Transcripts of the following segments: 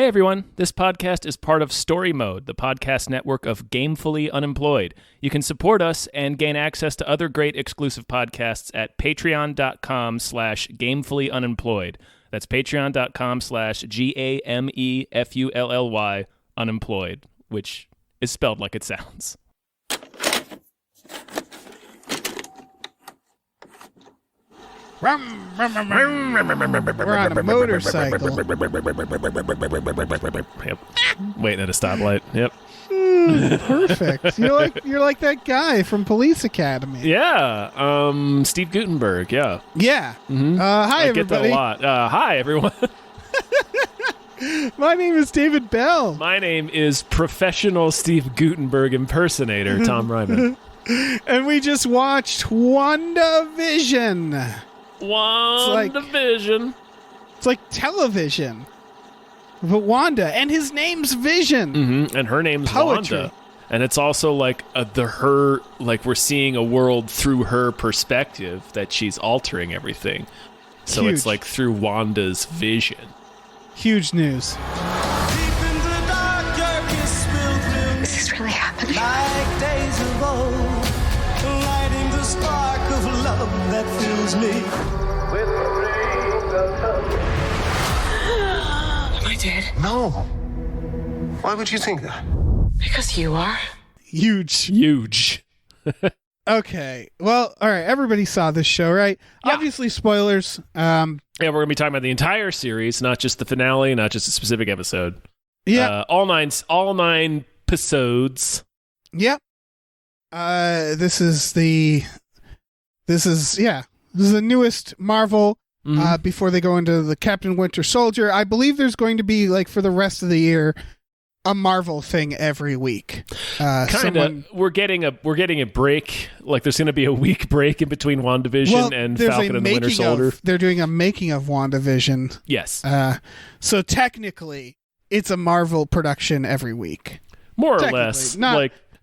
Hey everyone, this podcast is part of Story Mode, the podcast network of Gamefully Unemployed. You can support us and gain access to other great exclusive podcasts at patreon.com/gamefullyunemployed. That's patreon.com/GAMEFULLY unemployed, which is spelled like it sounds. We're on a motorcycle. Yep. Waiting at a stoplight. Yep. Perfect. You're like that guy from Police Academy. Yeah. Steve Guttenberg. Yeah. Yeah. Mm-hmm. Hi, I everybody. get that a lot. Hi, everyone. My name is David Bell. My name is professional Steve Guttenberg impersonator Tom Ryman. And we just watched WandaVision. WandaVision. It's like television. But Wanda, and his name's Vision. Mm-hmm. And her name's Poetry. Wanda. And it's also like we're seeing a world through her perspective that she's altering everything. So Huge. It's like through Wanda's vision. Huge news. Is this really happening? Like days of old, lighting the spark of love that fills me with rays of hope. Am I dead? No. Why would you think that? Because you are. Huge. Okay. Well, all right. Everybody saw this show, right? Yeah. Obviously, spoilers. Yeah, we're going to be talking about the entire series, not just the finale, not just a specific episode. Yeah. All nine episodes. Yep. This is the newest Marvel. Before they go into the Captain Winter Soldier, I believe there's going to be, like, for the rest of the year, a Marvel thing every week. Kind of. We're getting a break. Like, there's going to be a week break in between WandaVision and Falcon and the Winter Soldier. They're doing a making of WandaVision. Yes. So technically, it's a Marvel production every week. More or less.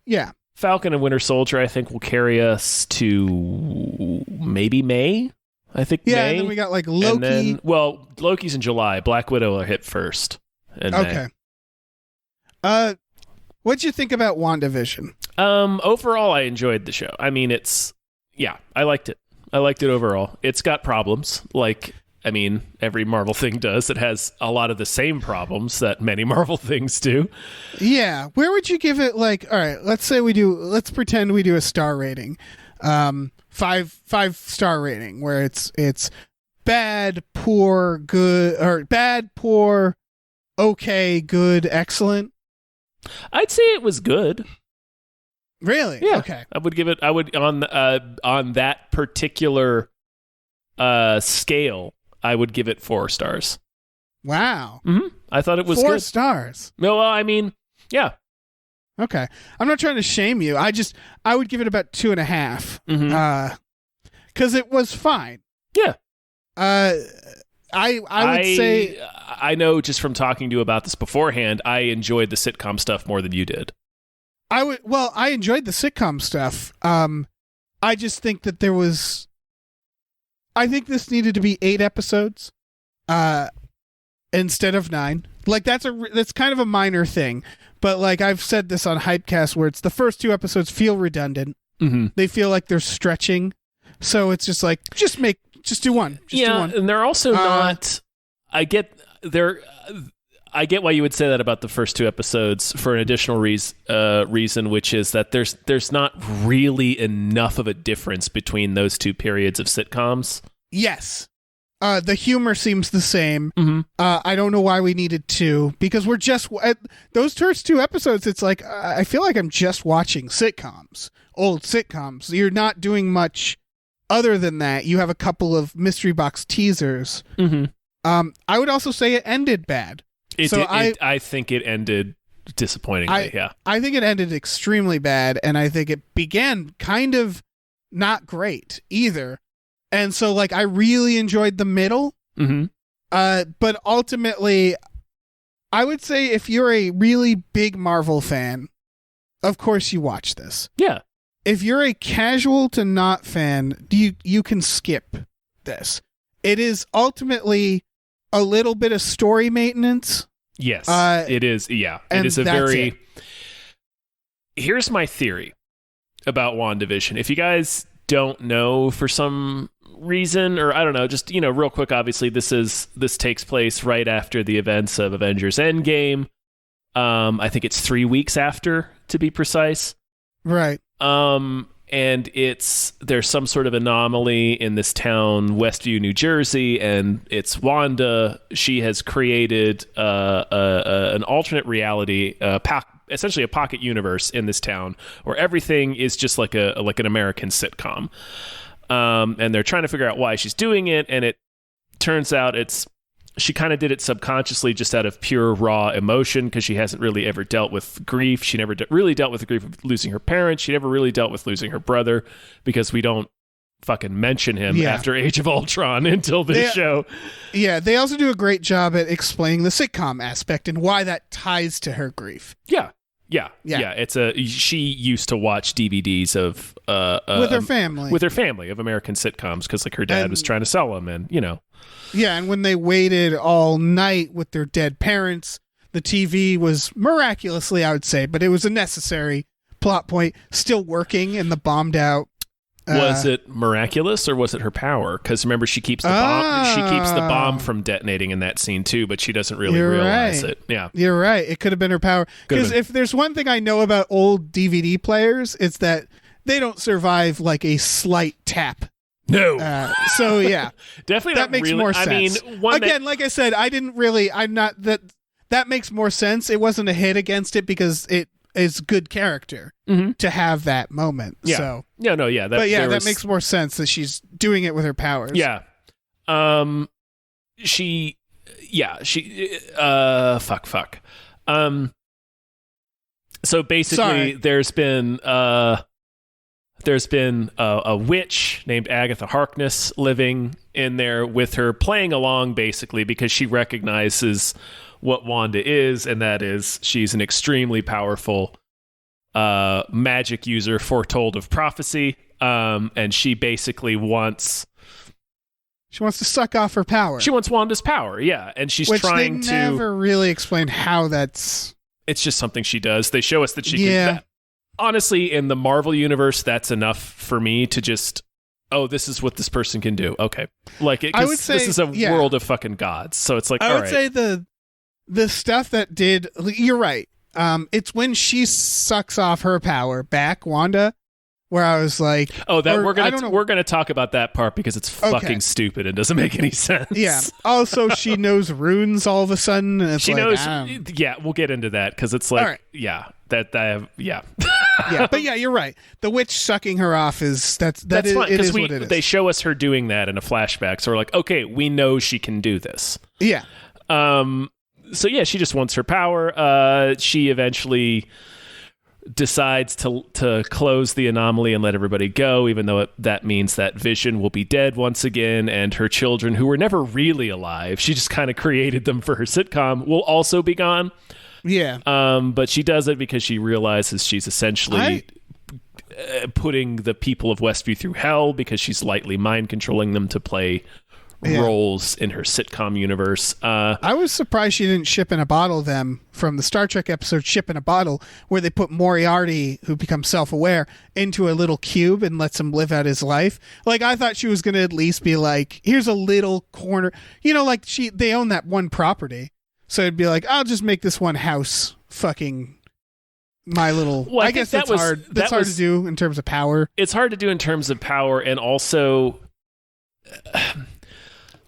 Yeah. Falcon and Winter Soldier, I think, will carry us to maybe May. I think Yeah, May. and then we got, like, Loki. Loki's in July. Black Widow will hit first. Okay. What'd you think about WandaVision? Overall, I enjoyed the show. I mean, I liked it. I liked it overall. It's got problems, every Marvel thing does. It has a lot of the same problems that many Marvel things do. Yeah. Where would you give it, like, all right, let's pretend we do a star rating. 5-star rating, where it's bad, poor, good, or bad, poor, okay, good, excellent. I'd say it was good. Really? Yeah. Okay. I would on that particular scale, I would give it 4 stars. Wow. Mm-hmm. I thought it was 4 good. stars. No, well, yeah. Okay. I'm not trying to shame you. I would give it about 2.5. Mm-hmm. Because it was fine. Yeah. I would say, I know just from talking to you about this beforehand, I enjoyed the sitcom stuff more than you did. I enjoyed the sitcom stuff. I just think that I think this needed to be 8 episodes, instead of 9. Like, that's kind of a minor thing, but, like, I've said this on Hypecast, where it's the first 2 episodes feel redundant. Mm-hmm. They feel like they're stretching, so it's just like, just do one. Do one. And they're also not. I get why you would say that about the first 2 episodes for an additional reason, which is that there's not really enough of a difference between those 2 periods of sitcoms. Yes. The humor seems the same. Mm-hmm. I don't know why we needed 2, because we're just those first 2 episodes. It's like, I feel like I'm just watching old sitcoms. You're not doing much other than that. You have a couple of mystery box teasers. Mm-hmm. I would also say it ended bad. I think it ended disappointingly. Yeah, I think it ended extremely bad, and I think it began kind of not great either. And so, like, I really enjoyed the middle. Mm-hmm. But ultimately, I would say if you're a really big Marvel fan, of course you watch this. Yeah. If you're a casual to not fan, you can skip this. It is ultimately a little bit of story maintenance Yes, it is. Yeah, and it is a that's very. it. Here's my theory about WandaVision. If you guys don't know for some reason, or I don't know, just real quick. Obviously, this takes place right after the events of Avengers Endgame. I think it's 3 weeks after, to be precise. Right. And there's some sort of anomaly in this town, Westview, New Jersey, and it's Wanda. She has created an alternate reality, essentially a pocket universe in this town where everything is just like an American sitcom. And they're trying to figure out why she's doing it, and it turns out she kind of did it subconsciously, just out of pure raw emotion, because she hasn't really ever dealt with grief. She never really dealt with the grief of losing her parents. She never really dealt with losing her brother, because we don't fucking mention him after Age of Ultron until this show. Yeah, they also do a great job at explaining the sitcom aspect and why that ties to her grief. Yeah. She used to watch DVDs of with her family of American sitcoms, because like her dad was trying to sell them, and Yeah, and when they waited all night with their dead parents, the TV was miraculously, I would say, but it was a necessary plot point, still working in the bombed out. Was it miraculous, or was it her power? Because remember, she keeps the bomb. She keeps the bomb from detonating in that scene too, but she doesn't really realize it. Yeah, you're right. It could have been her power. Because if there's one thing I know about old DVD players, it's that they don't survive like a slight tap. No. So yeah, definitely that makes more sense. I mean, like I said, I'm not that. That makes more sense. It wasn't a hit against it because it is good character to have that moment. Yeah. So that makes more sense that she's doing it with her powers. Yeah. Fuck. So basically, there's been a witch named Agatha Harkness living in there with her, playing along basically because she recognizes what Wanda is, and that is she's an extremely powerful magic user, foretold of prophecy, and she basically wants to suck off her power. She wants Wanda's power, yeah, and she's trying to. Never really explain how that's. It's just something she does. They show us that she can. Honestly, in the Marvel universe, that's enough for me to just, this is what this person can do. Okay. Like, I would say, this is a world of fucking gods. So it's like, I would say the stuff that did, you're right. It's when she sucks off her power back, Wanda, where I was like, we're gonna talk about that part because it's fucking stupid and doesn't make any sense. Yeah. Also, she knows runes all of a sudden. And she knows. Yeah, we'll get into that because it's like, yeah. Yeah, but yeah, you're right. The witch sucking her off that's fine, what it is. They show us her doing that in a flashback, so we're like, okay, we know she can do this. Yeah. So yeah, she just wants her power. She eventually decides to close the anomaly and let everybody go, even though that means that Vision will be dead once again, and her children, who were never really alive, she just kind of created them for her sitcom, will also be gone. Yeah. But she does it because she realizes she's essentially putting the people of Westview through hell, because she's lightly mind controlling them to play roles in her sitcom universe. I was surprised she didn't ship in a bottle them from the Star Trek episode Ship in a Bottle, where they put Moriarty, who becomes self-aware, into a little cube and lets him live out his life. Like, I thought she was going to at least be like, here's a little corner. Like they own that one property. So it'd be like, I'll just make this one house fucking my little. Well, I guess that's hard. That's hard to do in terms of power. It's hard to do in terms of power, and also,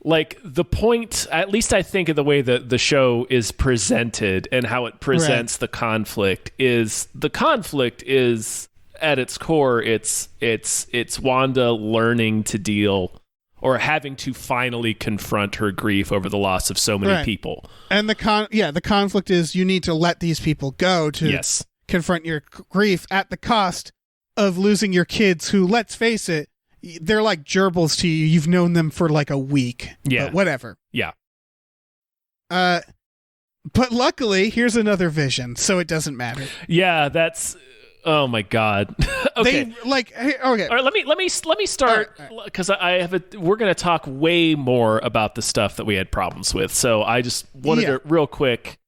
like, the point. At least I think of the way that the show is presented and how it presents the conflict is at its core. It's Wanda learning to deal, or having to finally confront her grief over the loss of so many people. And the conflict is you need to let these people go to confront your grief at the cost of losing your kids, who, let's face it, they're like gerbils to you. You've known them for like a week. Yeah. But whatever. Yeah. But luckily, here's another Vision, so it doesn't matter. Yeah, that's... Oh my God. Okay. Okay. All right, let me start, because we're going to talk way more about the stuff that we had problems with. So I just wanted to real quick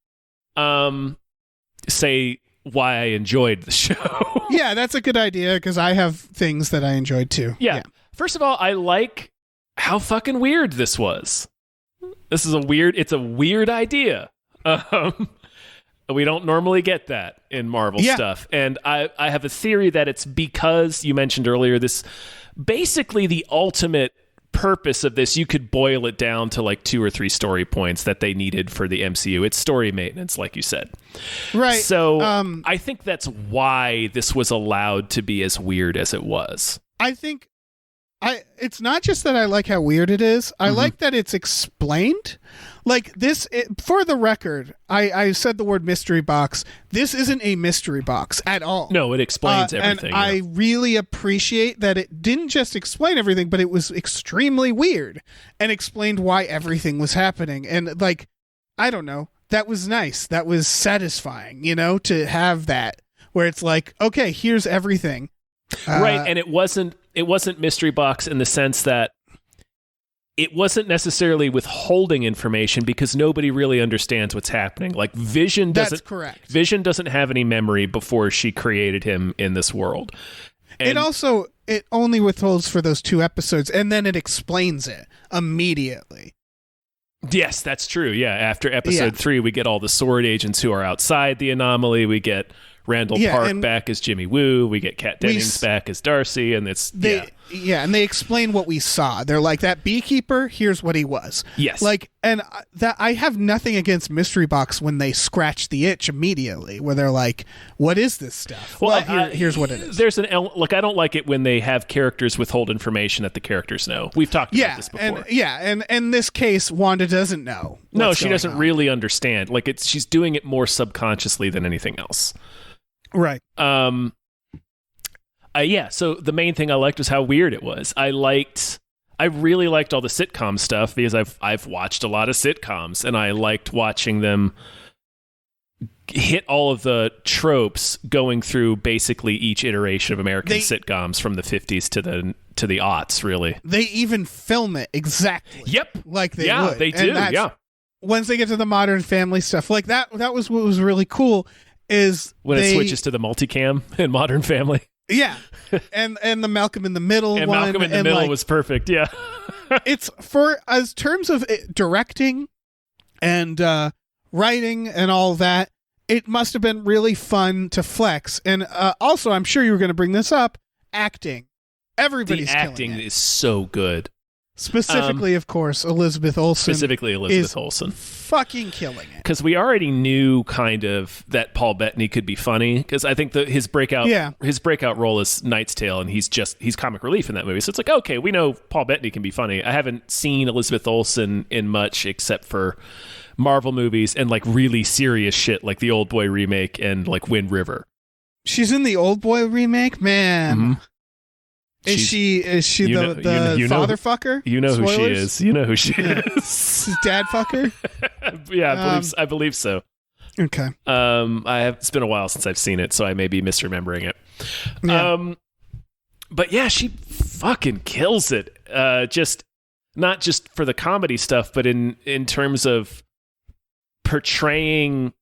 say why I enjoyed the show. Yeah, that's a good idea because I have things that I enjoyed too. Yeah. First of all, I like how fucking weird this was. It's a weird idea. We don't normally get that in Marvel stuff. And I have a theory that it's because you mentioned earlier this, basically the ultimate purpose of this, you could boil it down to like 2 or 3 story points that they needed for the MCU. It's story maintenance, like you said. Right. So I think that's why this was allowed to be as weird as it was. I think it's not just that I like how weird it is. I like that it's explained. Like this, for the record, I said the word mystery box. This isn't a mystery box at all. No, it explains everything. And I really appreciate that it didn't just explain everything, but it was extremely weird and explained why everything was happening. And like, I don't know, that was nice. That was satisfying, to have that where it's like, okay, here's everything. Right, and it wasn't mystery box in the sense that it wasn't necessarily withholding information because nobody really understands what's happening. Like Vision doesn't. That's correct. Vision doesn't have any memory before she created him in this world. And it only withholds for those 2 episodes, and then it explains it immediately. Yes, that's true. Yeah, after episode 3, we get all the sword agents who are outside the anomaly. We get Randall Park back as Jimmy Woo. We get Kat Dennings back as Darcy, and and they explain what we saw. They're like, that beekeeper, here's what he was. Yes. Like, and that I have nothing against mystery box when they scratch the itch immediately, where they're like, what is this stuff? Well, here's what it is. There's I don't like it when they have characters withhold information that the characters know. We've talked about this before. And in this case, Wanda doesn't know. No, she doesn't really understand. Like she's doing it more subconsciously than anything else. Right. So the main thing I liked was how weird it was. I really liked all the sitcom stuff because I've watched a lot of sitcoms and I liked watching them hit all of the tropes going through basically each iteration of American sitcoms from the 50s to the aughts, really. They even film it exactly. Yep. Like they would. Yeah, they do. Yeah. Once they get to the Modern Family stuff, like that was what was really cool. Is when it switches to the multicam in Modern Family. Yeah. And the Malcolm in the Middle and one. Malcolm in the Middle was perfect, yeah. It's as terms of directing and writing and all that, it must have been really fun to flex. And also, I'm sure you were going to bring this up, acting. Everybody's the acting killing it. is so good. Specifically, of course, Elizabeth Olsen. Fucking killing it. Because we already knew kind of that Paul Bettany could be funny. Because I think his breakout role is Knight's Tale, and he's comic relief in that movie. So it's like, okay, we know Paul Bettany can be funny. I haven't seen Elizabeth Olsen in much except for Marvel movies and like really serious shit like the Old Boy remake and like Wind River. She's in the Old Boy remake, man. Mm-hmm. Is she the father fucker? You know who she is. You know who she is. Dad fucker? Yeah, I believe so. Okay. It's been a while since I've seen it, so I may be misremembering it. Yeah. But yeah, she fucking kills it. Just not just for the comedy stuff, but in terms of portraying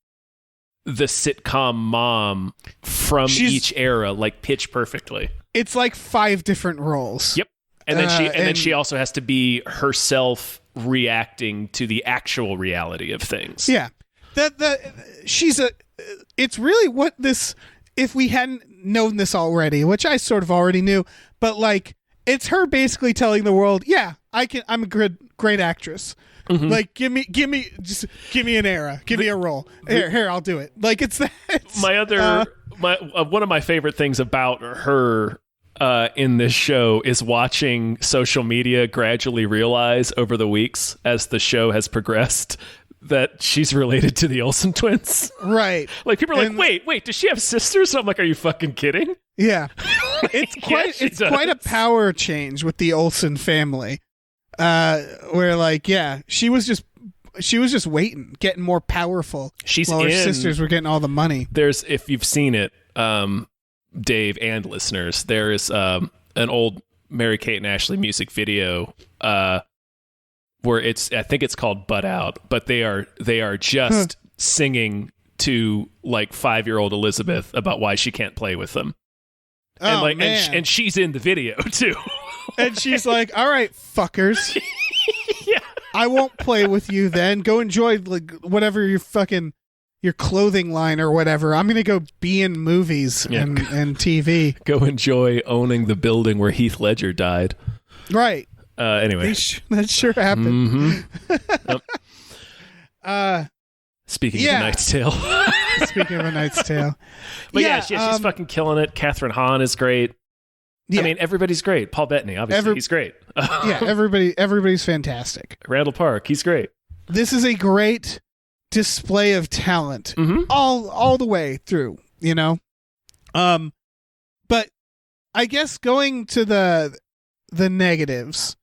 the sitcom mom from each era, like pitch perfectly. It's like 5 different roles. Yep. And then she also has to be herself reacting to the actual reality of things. Yeah. It's really what this, if we hadn't known this already, which I sort of already knew, but like it's her basically telling the world, yeah, I'm a great actress. Mm-hmm. Like give me an era, give me a role. Here, I'll do it. Like it's that. One of my favorite things about her in this show is watching social media gradually realize over the weeks as the show has progressed that she's related to the Olsen twins. Right. Like people are like, wait, does she have sisters? And I'm like, are you fucking kidding? Yeah. It's quite a power change with the Olsen family. Where like, yeah, she was just waiting, getting more powerful. While her sisters were getting all the money. There's, if you've seen it, Dave and listeners, there is an old Mary-Kate and Ashley music video where I think it's called Butt Out, but they are just singing to like 5-year-old Elizabeth about why she can't play with them. Oh, And man. and she's in the video too. And she's like, all right, fuckers. Yeah. I won't play with you then. Go enjoy like whatever your clothing line or whatever. I'm going to go be in movies and TV. Go enjoy owning the building where Heath Ledger died. Right. Anyway. That sure happened. Mm-hmm. Speaking of A Knight's Tale. Speaking of A Knight's Tale. But she's fucking killing it. Catherine Hahn is great. Yeah. I mean, everybody's great. Paul Bettany, obviously, he's great. Everybody's fantastic. Randall Park, he's great. This is a great display of talent all the way through, you know? But I guess going to the negatives.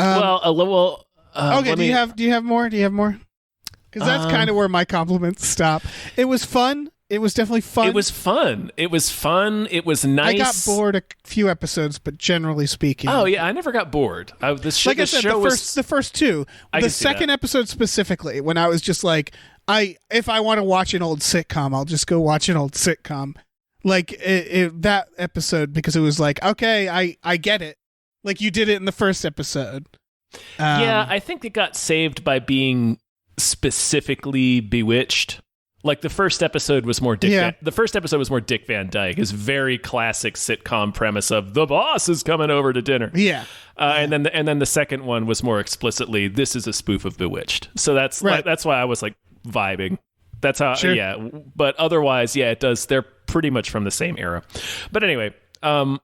Okay, do you have more? Because that's kind of where my compliments stop. It was fun. It was definitely fun. It was fun. It was nice. I got bored a few episodes, but generally speaking. Oh yeah, I never got bored. Like I said, the first two. The second episode specifically, when I was just like, if I want to watch an old sitcom, I'll just go watch an old sitcom. Like that episode, because it was like, okay, I get it. Like you did it in the first episode. Yeah, I think it got saved by being specifically Bewitched. Like the first episode was more Dick Van Dyke. His very classic sitcom premise of the boss is coming over to dinner. Yeah. And then the second one was more explicitly, this is a spoof of Bewitched. So that's that's why I was like vibing. That's how but otherwise, it does. They're pretty much from the same era. But anyway, what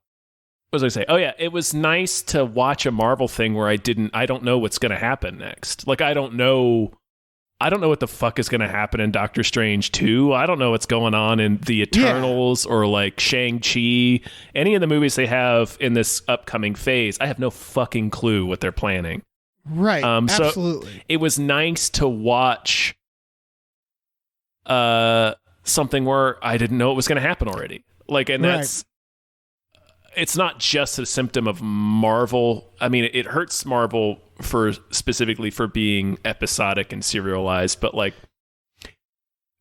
was I say? Oh yeah, it was nice to watch a Marvel thing where I don't know what's going to happen next. Like I don't know what the fuck is going to happen in Doctor Strange 2. I don't know what's going on in The Eternals or like Shang-Chi. Any of the movies they have in this upcoming phase, I have no fucking clue what they're planning. Right. Absolutely. So it was nice to watch something where I didn't know what was going to happen already. Like, and that's... It's not just a symptom of Marvel. I mean, it hurts Marvel specifically for being episodic and serialized, but like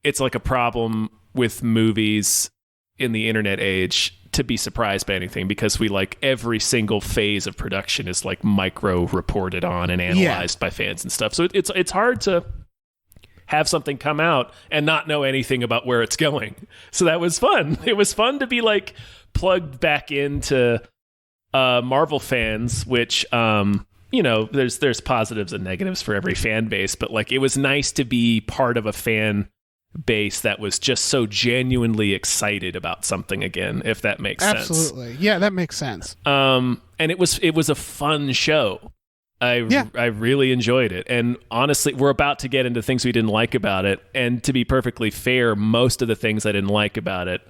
it's like a problem with movies in the internet age to be surprised by anything, because we like every single phase of production is like micro reported on and analyzed by fans and stuff. So it's hard to have something come out and not know anything about where it's going. So that was fun. It was fun to be like plugged back into Marvel fans, which there's positives and negatives for every fan base, but like it was nice to be part of a fan base that was just so genuinely excited about something again, if that makes sense. Absolutely. Yeah, that makes sense. And it was a fun show. I really enjoyed it. And honestly, we're about to get into things we didn't like about it. And to be perfectly fair, most of the things I didn't like about it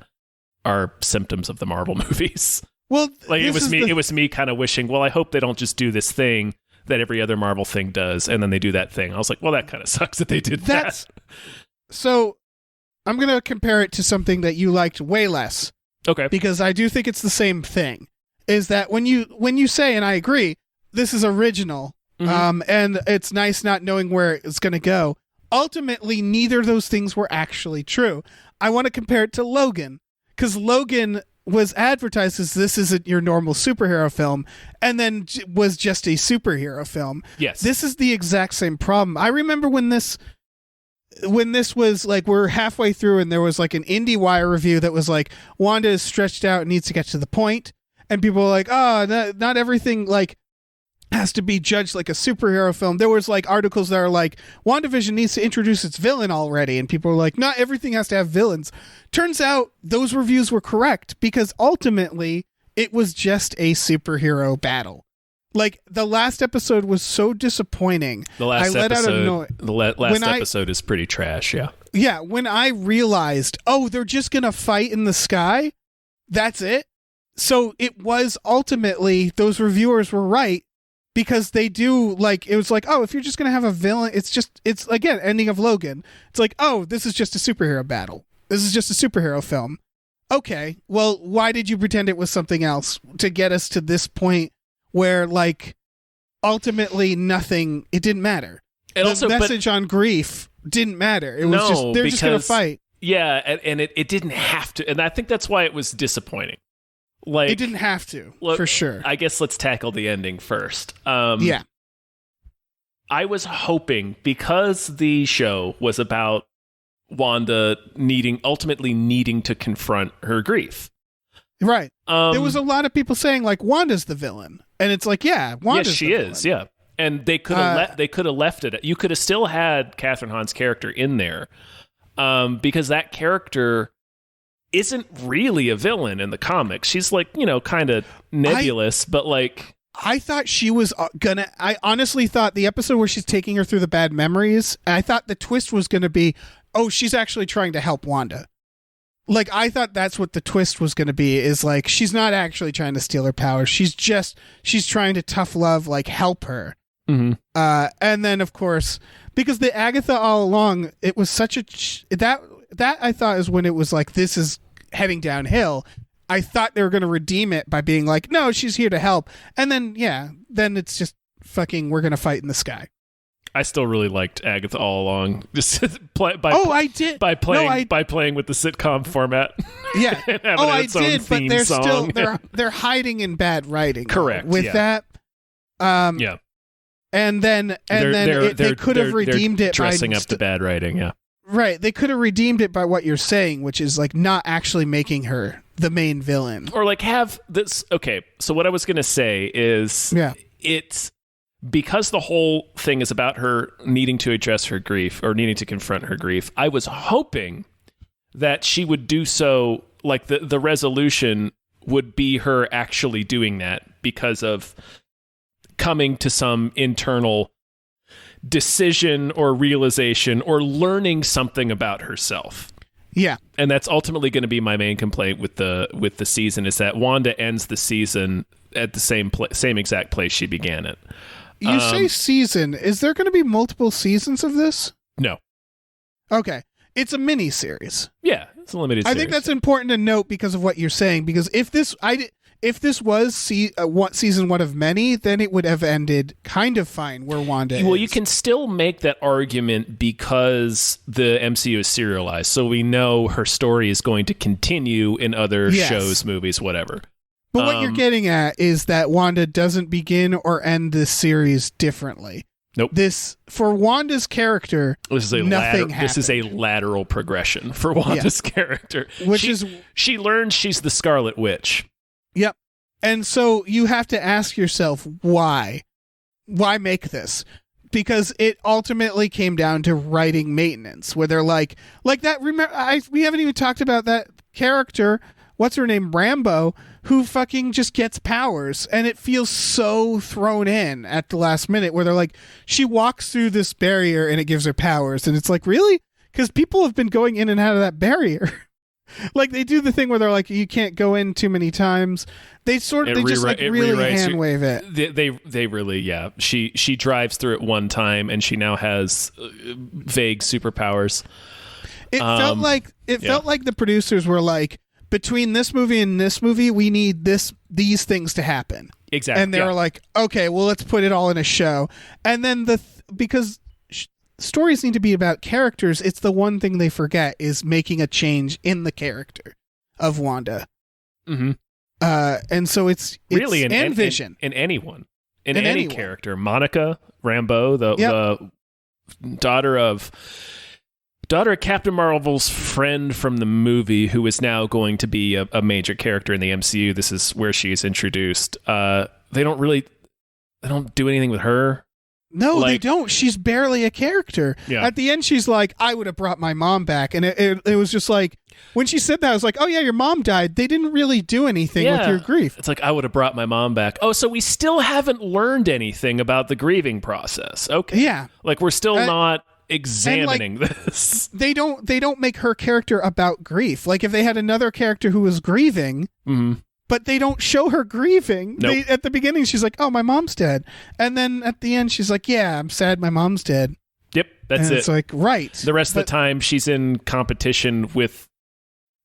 are symptoms of the Marvel movies. Well, like it was me kind of wishing, well, I hope they don't just do this thing that every other Marvel thing does, and then they do that thing. I was like, well, that kind of sucks that they did that. So I'm going to compare it to something that you liked way less. Okay. Because I do think it's the same thing. Is that when you say, and I agree, this is original, and it's nice not knowing where it's going to go. Ultimately, neither of those things were actually true. I want to compare it to Logan, because Logan was advertised as this isn't your normal superhero film, and then was just a superhero film. Yes. This is the exact same problem. I remember when this was like, we're halfway through and there was like an IndieWire review that was like, Wanda is stretched out and needs to get to the point. And people were like, oh, not everything like has to be judged like a superhero film. There was like articles that are like, WandaVision needs to introduce its villain already. And people were like, not everything has to have villains. Turns out those reviews were correct, because ultimately it was just a superhero battle. Like, the last episode was so disappointing. The last episode is pretty trash, yeah. Yeah, when I realized, oh, they're just going to fight in the sky, that's it. So it was ultimately, those reviewers were right, because they do, like, it was like, oh, if you're just going to have a villain, it's again, ending of Logan. It's like, oh, this is just a superhero battle. This is just a superhero film. Okay, well, why did you pretend it was something else to get us to this point where, like, ultimately it didn't matter. And the message on grief didn't matter. It was just, they're just going to fight. Yeah, and it didn't have to, and I think that's why it was disappointing. Like, It didn't have to, look, for sure. I guess let's tackle the ending first. Yeah. I was hoping, because the show was about Wanda ultimately needing to confront her grief. Right. There was a lot of people saying, like, Wanda's the villain. And it's like, yeah, Wanda's yes, she the is, villain. yeah. And they could have left it. You could have still had Catherine Hahn's character in there, because that character isn't really a villain in the comics. She's like, kind of nebulous, but like... I thought she was I honestly thought the episode where she's taking her through the bad memories, I thought the twist was going to be, oh, she's actually trying to help Wanda. Like, I thought that's what the twist was going to be, is like, she's not actually trying to steal her powers. She's trying to tough love, like, help her. Mm-hmm. And then, of course, because the Agatha all along, it was such that I thought is when it was like, this is heading downhill. I thought they were going to redeem it by being like, no, she's here to help. And then, then it's just fucking, we're going to fight in the sky. I still really liked Agatha all along. Just I did. By playing with the sitcom format. Yeah. I did, but they're song. still, they're hiding in bad writing. Correct. With that. Yeah. And then they could have redeemed it by dressing up the bad writing. Yeah. Right. They could have redeemed it by what you're saying, which is like not actually making her the main villain. Or like have this. Okay. So what I was going to say is, it's because the whole thing is about her needing to address her grief or needing to confront her grief. I was hoping that she would do so. Like the resolution would be her actually doing that because of coming to some internal decision or realization or learning something about herself. Yeah. And that's ultimately going to be my main complaint with the season, is that Wanda ends the season at the same exact place she began it. You say season. Is there going to be multiple seasons of this? No. Okay. It's a mini series. Yeah, it's a limited series. I think that's important to note because of what you're saying, because if this was season one of many, then it would have ended kind of fine where Wanda is. Well, you can still make that argument because the MCU is serialized, so we know her story is going to continue in other shows, movies, whatever. But what you're getting at is that Wanda doesn't begin or end this series differently. Nope. For Wanda's character, nothing happened. This is a lateral progression for Wanda's character. She learns she's the Scarlet Witch. Yep. And so you have to ask yourself, why? Why make this? Because it ultimately came down to writing maintenance, where they're like that. Remember, we haven't even talked about that character. What's her name? Rambo, who fucking just gets powers, and it feels so thrown in at the last minute, where they're like, she walks through this barrier and it gives her powers, and it's like, really? Because people have been going in and out of that barrier. Like, they do the thing where they're like, you can't go in too many times. They just really hand wave it. They really, yeah. She drives through it one time and she now has vague superpowers. It felt like the producers were like, between this movie and this movie, we need these things to happen. Exactly. And they were like, okay, well, let's put it all in a show. And then because stories need to be about characters, it's the one thing they forget is making a change in the character of Wanda. Mm-hmm. And so it's really in Vision. In anyone. In any character. Monica Rambeau, the daughter of Captain Marvel's friend from the movie, who is now going to be a major character in the MCU. This is where she is introduced. They don't do anything with her. No, they don't. She's barely a character. Yeah. At the end, she's like, I would have brought my mom back. And it was just like, when she said that, I was like, oh yeah, your mom died. They didn't really do anything with your grief. It's like, I would have brought my mom back. Oh, so we still haven't learned anything about the grieving process. Okay. Yeah. Like, we're still not examining this. They don't make her character about grief. Like, if they had another character who was grieving, but they don't show her grieving. Nope. At the beginning, she's like, oh, my mom's dead. And then at the end, she's like, yeah, I'm sad my mom's dead. Yep, that's it. It's like, right. The rest of the time, she's in competition with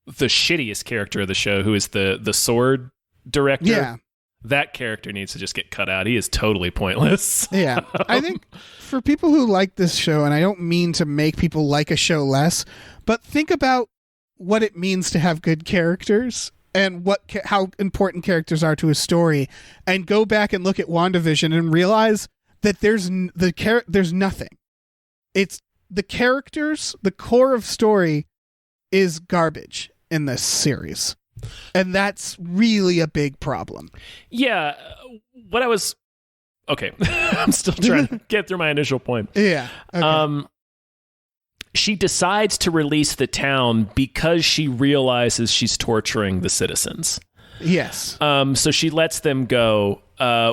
the shittiest character of the show, who is the sword director. Yeah. that character needs to just get cut out. He is totally pointless. Yeah. I think for people who like this show, and I don't mean to make people like a show less, but think about what it means to have good characters and how important characters are to a story, and go back and look at WandaVision and realize that there's nothing. It's the characters, the core of story is garbage in this series. And that's really a big problem. Yeah. Okay. I'm still trying to get through my initial point. Yeah. Okay. She decides to release the town because she realizes she's torturing the citizens. Yes. So she lets them go,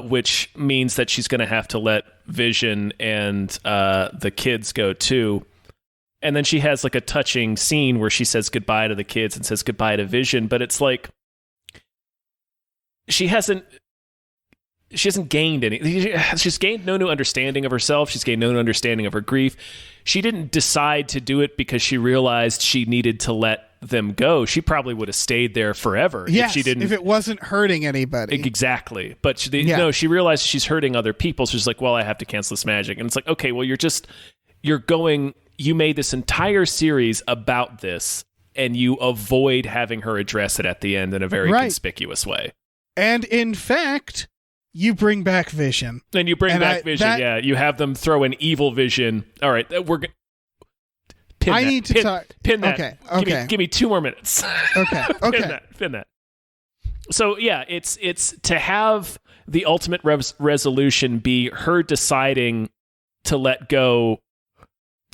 which means that she's going to have to let Vision and the kids go too. And then she has like a touching scene where she says goodbye to the kids and says goodbye to Vision, but it's like she hasn't gained any. She's gained no new understanding of herself. She's gained no new understanding of her grief. She didn't decide to do it because she realized she needed to let them go. She probably would have stayed there forever if she didn't. If it wasn't hurting anybody. Exactly. But she realized she's hurting other people. So she's like, well, I have to cancel this magic. And it's like, okay, well, you made this entire series about this, and you avoid having her address it at the end in a very conspicuous way. And in fact, you bring back Vision. And you bring back Vision, yeah. You have them throw an evil Vision. All right, we're pin that. Okay. Give me 2 more minutes. Okay. Pin that. So yeah, it's to have the ultimate resolution be her deciding to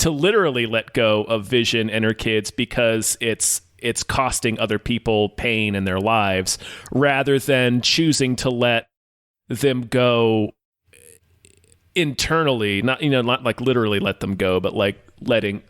literally let go of Vision and her kids because it's costing other people pain in their lives, rather than choosing to let them go internally, not like literally let them go, but like letting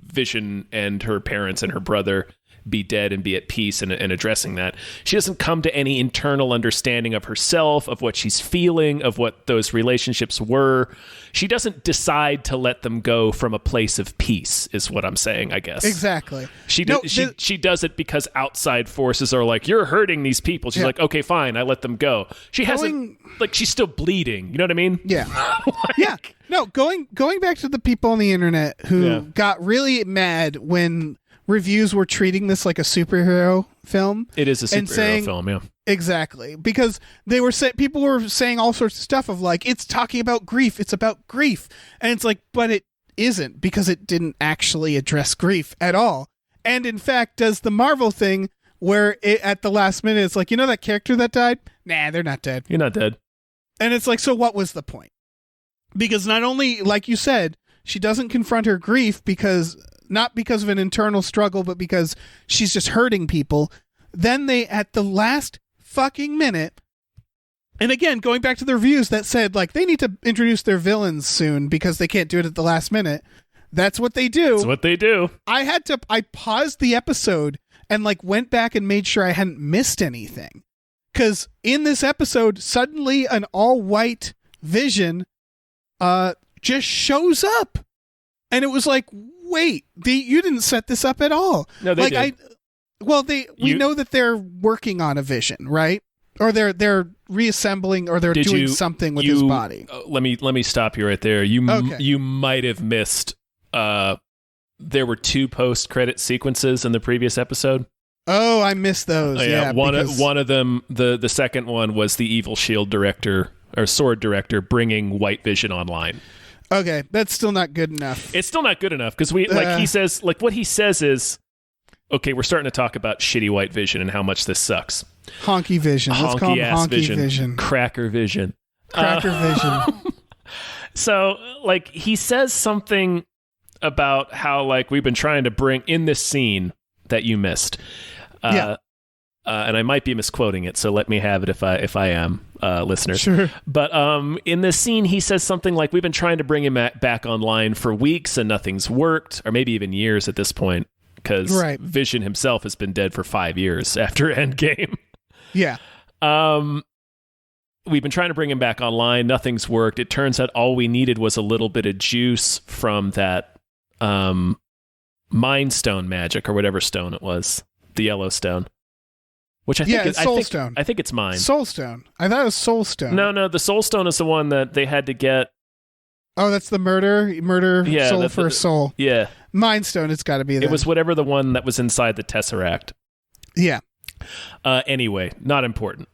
Vision and her parents and her brother be dead and be at peace, and addressing that. She doesn't come to any internal understanding of herself, of what she's feeling, of what those relationships were. She doesn't decide to let them go from a place of peace, is what I'm saying, I guess. Exactly. She does it because outside forces are like, you're hurting these people. She's like, okay, fine, I let them go. She's still bleeding. You know what I mean? Yeah. Yeah. No, going back to the people on the internet who got really mad when reviews were treating this like a superhero film. It is a superhero film, yeah. Exactly. Because people were saying all sorts of stuff of like, it's talking about grief. It's about grief. And it's like, but it isn't, because it didn't actually address grief at all. And in fact, does the Marvel thing where at the last minute, it's like, that character that died? Nah, they're not dead. You're not dead. And it's like, so what was the point? Because not only, like you said, she doesn't confront her grief not because of an internal struggle, but because she's just hurting people. Then they, at the last fucking minute, and again, going back to the reviews that said, like, they need to introduce their villains soon because they can't do it at the last minute. That's what they do. That's what they do. I paused the episode and, like, went back and made sure I hadn't missed anything. Because in this episode, suddenly an all-white Vision just shows up. And it was like, wait, you didn't set this up at all. No, they did. We know that they're working on a Vision, right? Or they're reassembling, or they're doing something with his body. Let me stop you right there. You might have missed. There were 2 post-credit sequences in the previous episode. Oh, I missed those. Yeah, one of them. The second one was the evil Shield director or Sword director bringing White Vision online. Okay, that's still not good enough. It's still not good enough because he says, like, what he says is, okay, we're starting to talk about shitty White Vision and how much this sucks. Honky Vision. Let's call him Honky Vision. Cracker Vision. Vision. So, like, he says something about how, like, we've been trying to bring in this scene that you missed. And I might be misquoting it, so let me have it if I am, listeners. Sure. But in this scene, he says something like, we've been trying to bring him back online for weeks and nothing's worked, or maybe even years at this point, because Vision himself has been dead for 5 years after Endgame. Yeah. We've been trying to bring him back online. Nothing's worked. It turns out all we needed was a little bit of juice from that Mind Stone magic, or whatever stone it was, the yellow stone. which I think is Soul Stone. I think it's mine. Soul Stone. I thought it was Soul Stone. No, the Soul Stone is the one that they had to get. Oh, that's the murder soul for soul. Yeah. Mind Stone, it's got to be that. It was whatever the one that was inside the Tesseract. Yeah. Anyway, not important.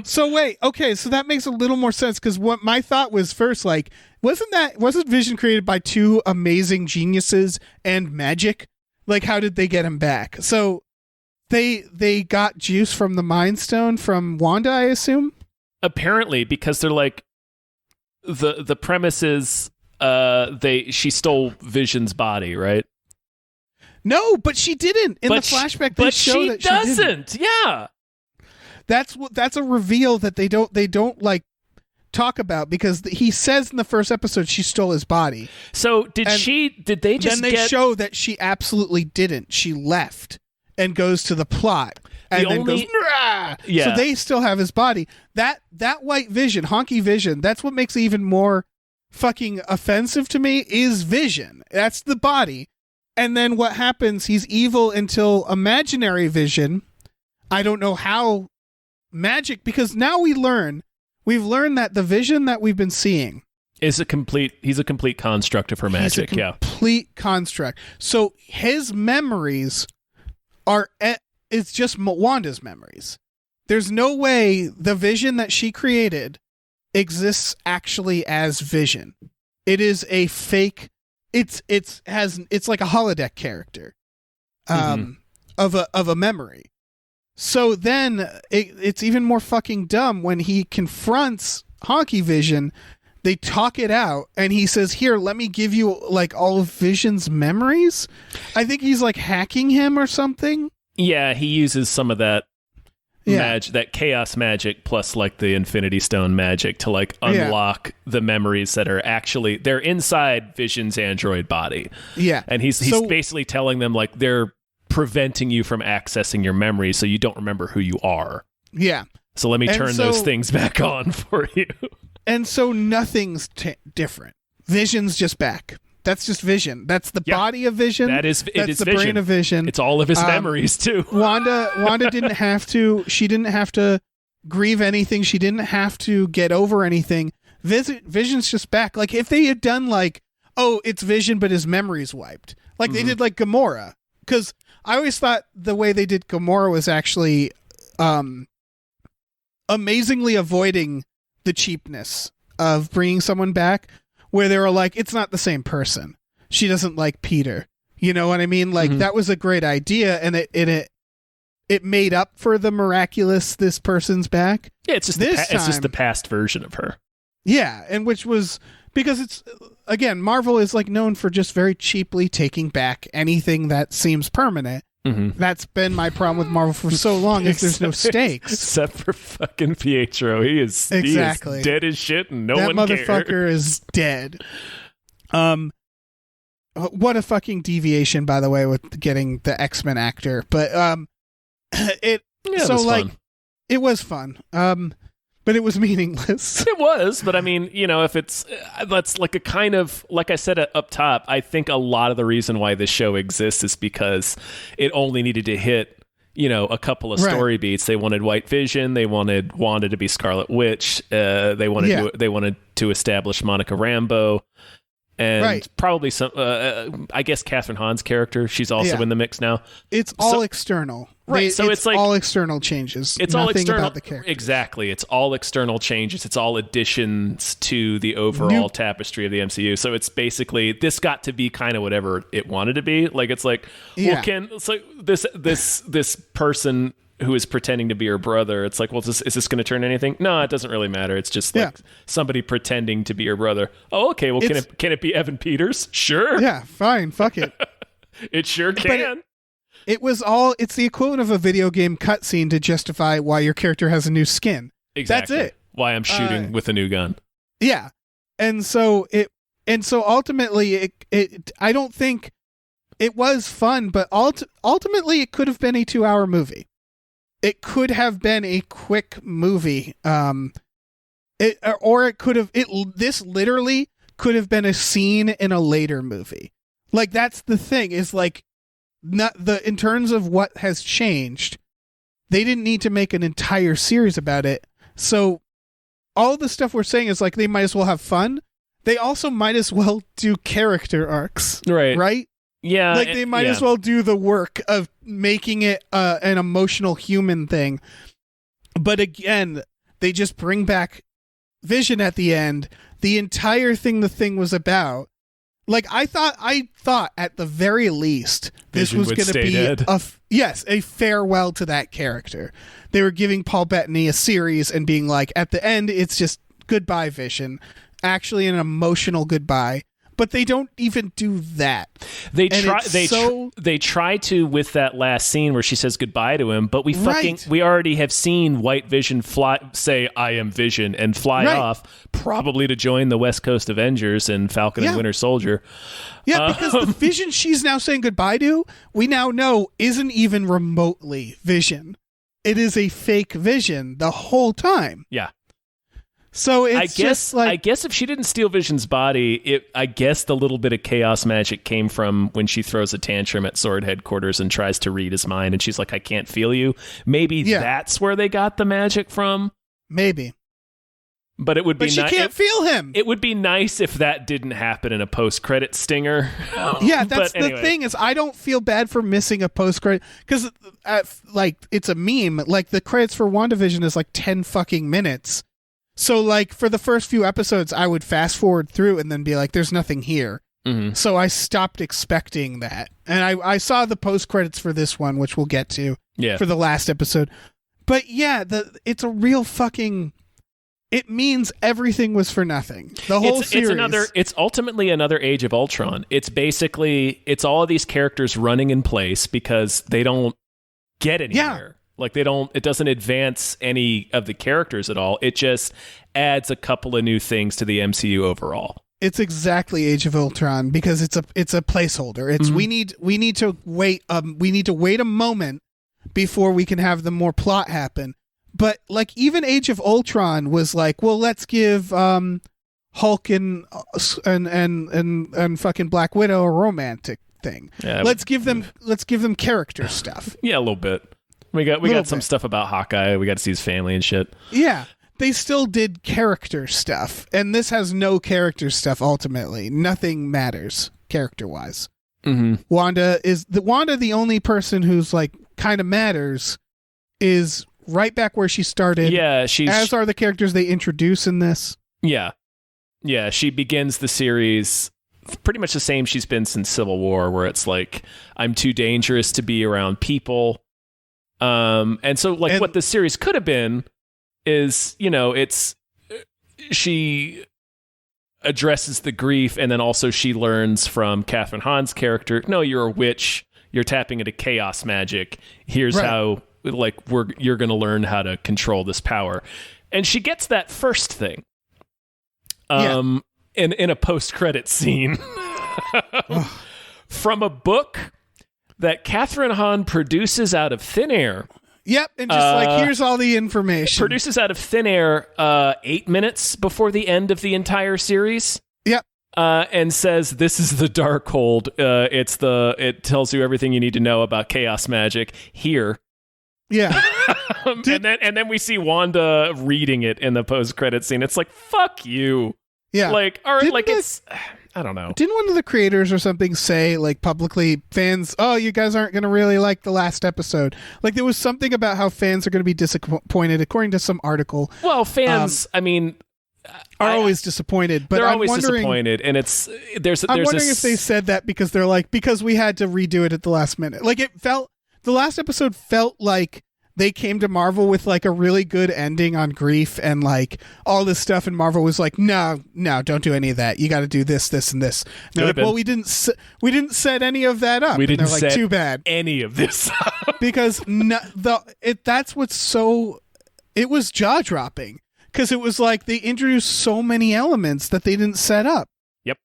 So wait, okay, so that makes a little more sense because what my thought was first, like, wasn't Vision created by two amazing geniuses and magic? Like, how did they get him back? So they got juice from the Mind Stone from Wanda, I assume? Apparently, because they're like the premise is she stole Vision's body, right? No, but she didn't. In the flashback, they show that she doesn't. Yeah. That's a reveal that they don't like talk about because he says in the first episode she stole his body. So did they just then they show that she absolutely didn't. She left and goes to the plot and then goes, Rah! Yeah. So they still have his body. That white Vision, honky Vision, that's what makes it even more fucking offensive to me is Vision. That's the body. And then what happens, he's evil until imaginary Vision. I don't know how magic, because now we've learned that the Vision that we've been seeing he's a complete construct of her magic. He's a complete construct. So his memories it's just Wanda's memories. There's no way the Vision that she created exists actually as Vision. It is a fake. It's like a holodeck character, of a memory. So then it's even more fucking dumb when he confronts Honky Vision. They talk it out, and he says, "Here, let me give you like all of Vision's memories." I think he's like hacking him or something. Yeah, he uses some of that that chaos magic plus like the Infinity Stone magic to like unlock the memories that are actually they're inside Vision's android body. Yeah, and he's basically telling them like they're preventing you from accessing your memories, so you don't remember who you are. Yeah. So let me turn those things back on for you. And so nothing's different. Vision's just back. That's just Vision. That's the body of Vision. That's the Vision. brain of Vision. It's all of his memories too. Wanda didn't have to. She didn't have to grieve anything. She didn't have to get over anything. Vision's just back. Like if they had done like, oh, it's Vision, but his memory's wiped. Like they did like Gamora. Because I always thought the way they did Gamora was actually amazingly avoiding the cheapness of bringing someone back where they were like, it's not the same person. She doesn't like Peter. You know what I mean? Like that was a great idea, and it made up for the miraculous this person's back. Yeah, it's just it's just the past version of her. Yeah, and which was because it's again, Marvel is like known for just very cheaply taking back anything that seems permanent. That's been my problem with Marvel for so long is there's no stakes. Except for fucking Pietro. He is dead as shit and no one cares. That motherfucker is dead. What a fucking deviation, by the way, with getting the X-Men actor. But it was fun. But it was meaningless. It was, but I mean, you know, if that's like a kind of, like I said up top, I think a lot of the reason why this show exists is because it only needed to hit, you know, a couple of story beats. They wanted White Vision. They wanted Wanda to be Scarlet Witch. They wanted to establish Monica Rambeau. And probably some, I guess Catherine Hahn's character. She's also in the mix now. It's all external. Right. So it's like all external changes. It's Nothing all external about the character. Exactly. It's all external changes. It's all additions to the overall tapestry of the MCU. So it's basically, this got to be kind of whatever it wanted to be. Like, it's like, this person who is pretending to be her brother, it's like, well, is this going to turn anything? No, it doesn't really matter. It's just like somebody pretending to be her brother. Oh, okay. Well, can it be Evan Peters? Sure. Yeah, fine. Fuck it. It sure can. It's the equivalent of a video game cutscene to justify why your character has a new skin. Exactly. That's it. Why I'm shooting with a new gun. Yeah. And so ultimately I don't think it was fun, but ultimately it could have been a 2-hour movie. It could have been a quick movie. This literally could have been a scene in a later movie. Like, that's the thing, is like, in terms of what has changed, they didn't need to make an entire series about it. So all the stuff we're saying is like they might as well have fun. They also might as well do character arcs. Right? Yeah. Like they might as well do the work of making it an emotional human thing. But again, they just bring back Vision at the end. The entire thing the thing was about. Like I thought at the very least this Vision was would going to stay be dead. a farewell to that character. They were giving Paul Bettany a series and being like, at the end, it's just goodbye, Vision. Actually, an emotional goodbye. But they don't even do that. They try to with that last scene where she says goodbye to him, but we already have seen White Vision say I am Vision and fly off, probably to join the West Coast Avengers and Falcon and Winter Soldier. Yeah, because the Vision she's now saying goodbye to, we now know isn't even remotely Vision. It is a fake Vision the whole time. Yeah. So it's I guess if she didn't steal Vision's body, I guess the little bit of chaos magic came from when she throws a tantrum at Sword Headquarters and tries to read his mind, and she's like, I can't feel you. Maybe that's where they got the magic from. Maybe. But it would be she can't feel him. It would be nice if that didn't happen in a post-credit stinger. Yeah, that's the thing is I don't feel bad for missing a post-credit because like it's a meme. Like the credits for WandaVision is like 10 fucking minutes. So, like, for the first few episodes, I would fast forward through and then be like, there's nothing here. Mm-hmm. So I stopped expecting that. And I saw the post-credits for this one, which we'll get to for the last episode. But, yeah, it's a real fucking... It means everything was for nothing. The whole series. It's ultimately another Age of Ultron. It's basically... It's all of these characters running in place because they don't get anywhere. Yeah. Like it doesn't advance any of the characters at all. It just adds a couple of new things to the MCU overall. It's exactly Age of Ultron because it's a placeholder. It's we need to wait a moment before we can have the more plot happen. But like even Age of Ultron was like, well, let's give Hulk and fucking Black Widow a romantic thing. Yeah, let's give them character stuff. Yeah, a little bit. We got some stuff about Hawkeye. We got to see his family and shit. Yeah, they still did character stuff, and this has no character stuff. Ultimately, nothing matters character wise. Mm-hmm. Wanda, the only person who's like kind of matters, is right back where she started. Yeah, as are the characters they introduce in this. Yeah, she begins the series pretty much the same she's been since Civil War, where it's like I'm too dangerous to be around people. And so what the series could have been is, she addresses the grief and then also she learns from Catherine Hahn's character, no, you're a witch, you're tapping into chaos magic. Here's how you're going to learn how to control this power. And she gets that first thing. In a post-credit scene from a book that Catherine Hahn produces out of thin air. Yep, and just here's all the information. Produces out of thin air 8 minutes before the end of the entire series. Yep. And says, this is the Darkhold. It tells you everything you need to know about chaos magic here. Yeah. And then we see Wanda reading it in the post-credit scene. It's like, fuck you. Yeah. Like, all right, it's... I don't know. Didn't one of the creators or something say, like, publicly, fans, oh, you guys aren't going to really like the last episode? Like, there was something about how fans are going to be disappointed, according to some article. Well, fans, are always disappointed. But they're I'm always wondering, disappointed, and I'm wondering if they said that because they're like, because we had to redo it at the last minute. Like, the last episode felt like they came to Marvel with like a really good ending on grief and like all this stuff, and Marvel was like, no, don't do any of that. You got to do this, this, and this. And they're like, well, we didn't set any of that up. We didn't set too bad any of this up. Because that's what's so. It was jaw dropping because it was like they introduced so many elements that they didn't set up. Yep.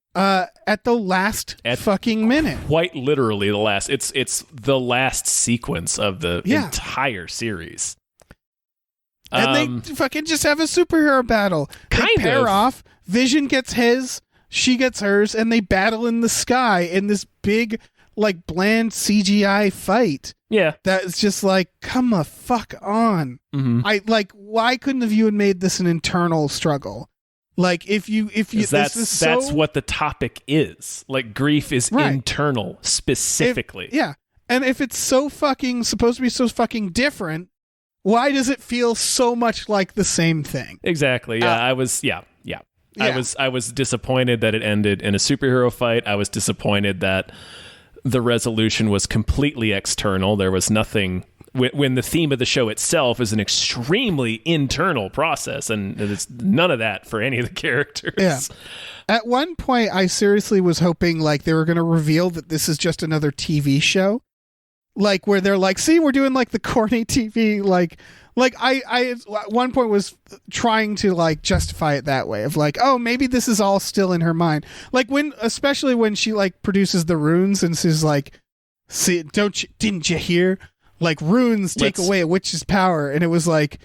At the last fucking minute. Quite literally the last. It's the last sequence of the entire series. And they fucking just have a superhero battle. They pair off. Vision gets his, she gets hers, and they battle in the sky in this big like bland CGI fight. Yeah. That's just like, come the fuck on. Mm-hmm. Why couldn't have you had made this an internal struggle? Like if you that's what the topic is. Like grief is internal specifically. And if it's so fucking supposed to be so fucking different, why does it feel so much like the same thing? Exactly. Yeah, I was disappointed that it ended in a superhero fight. I was disappointed that the resolution was completely external. There was nothing when the theme of the show itself is an extremely internal process, and there's none of that for any of the characters. Yeah. At one point, I seriously was hoping like they were going to reveal that this is just another TV show, like where they're like, "See, we're doing like the corny TV." Like I at one point was trying to like justify it that way of like, oh, maybe this is all still in her mind. Like especially when she like produces the runes and she's like, "See, didn't you hear? Like runes take away a witch's power," and it was like,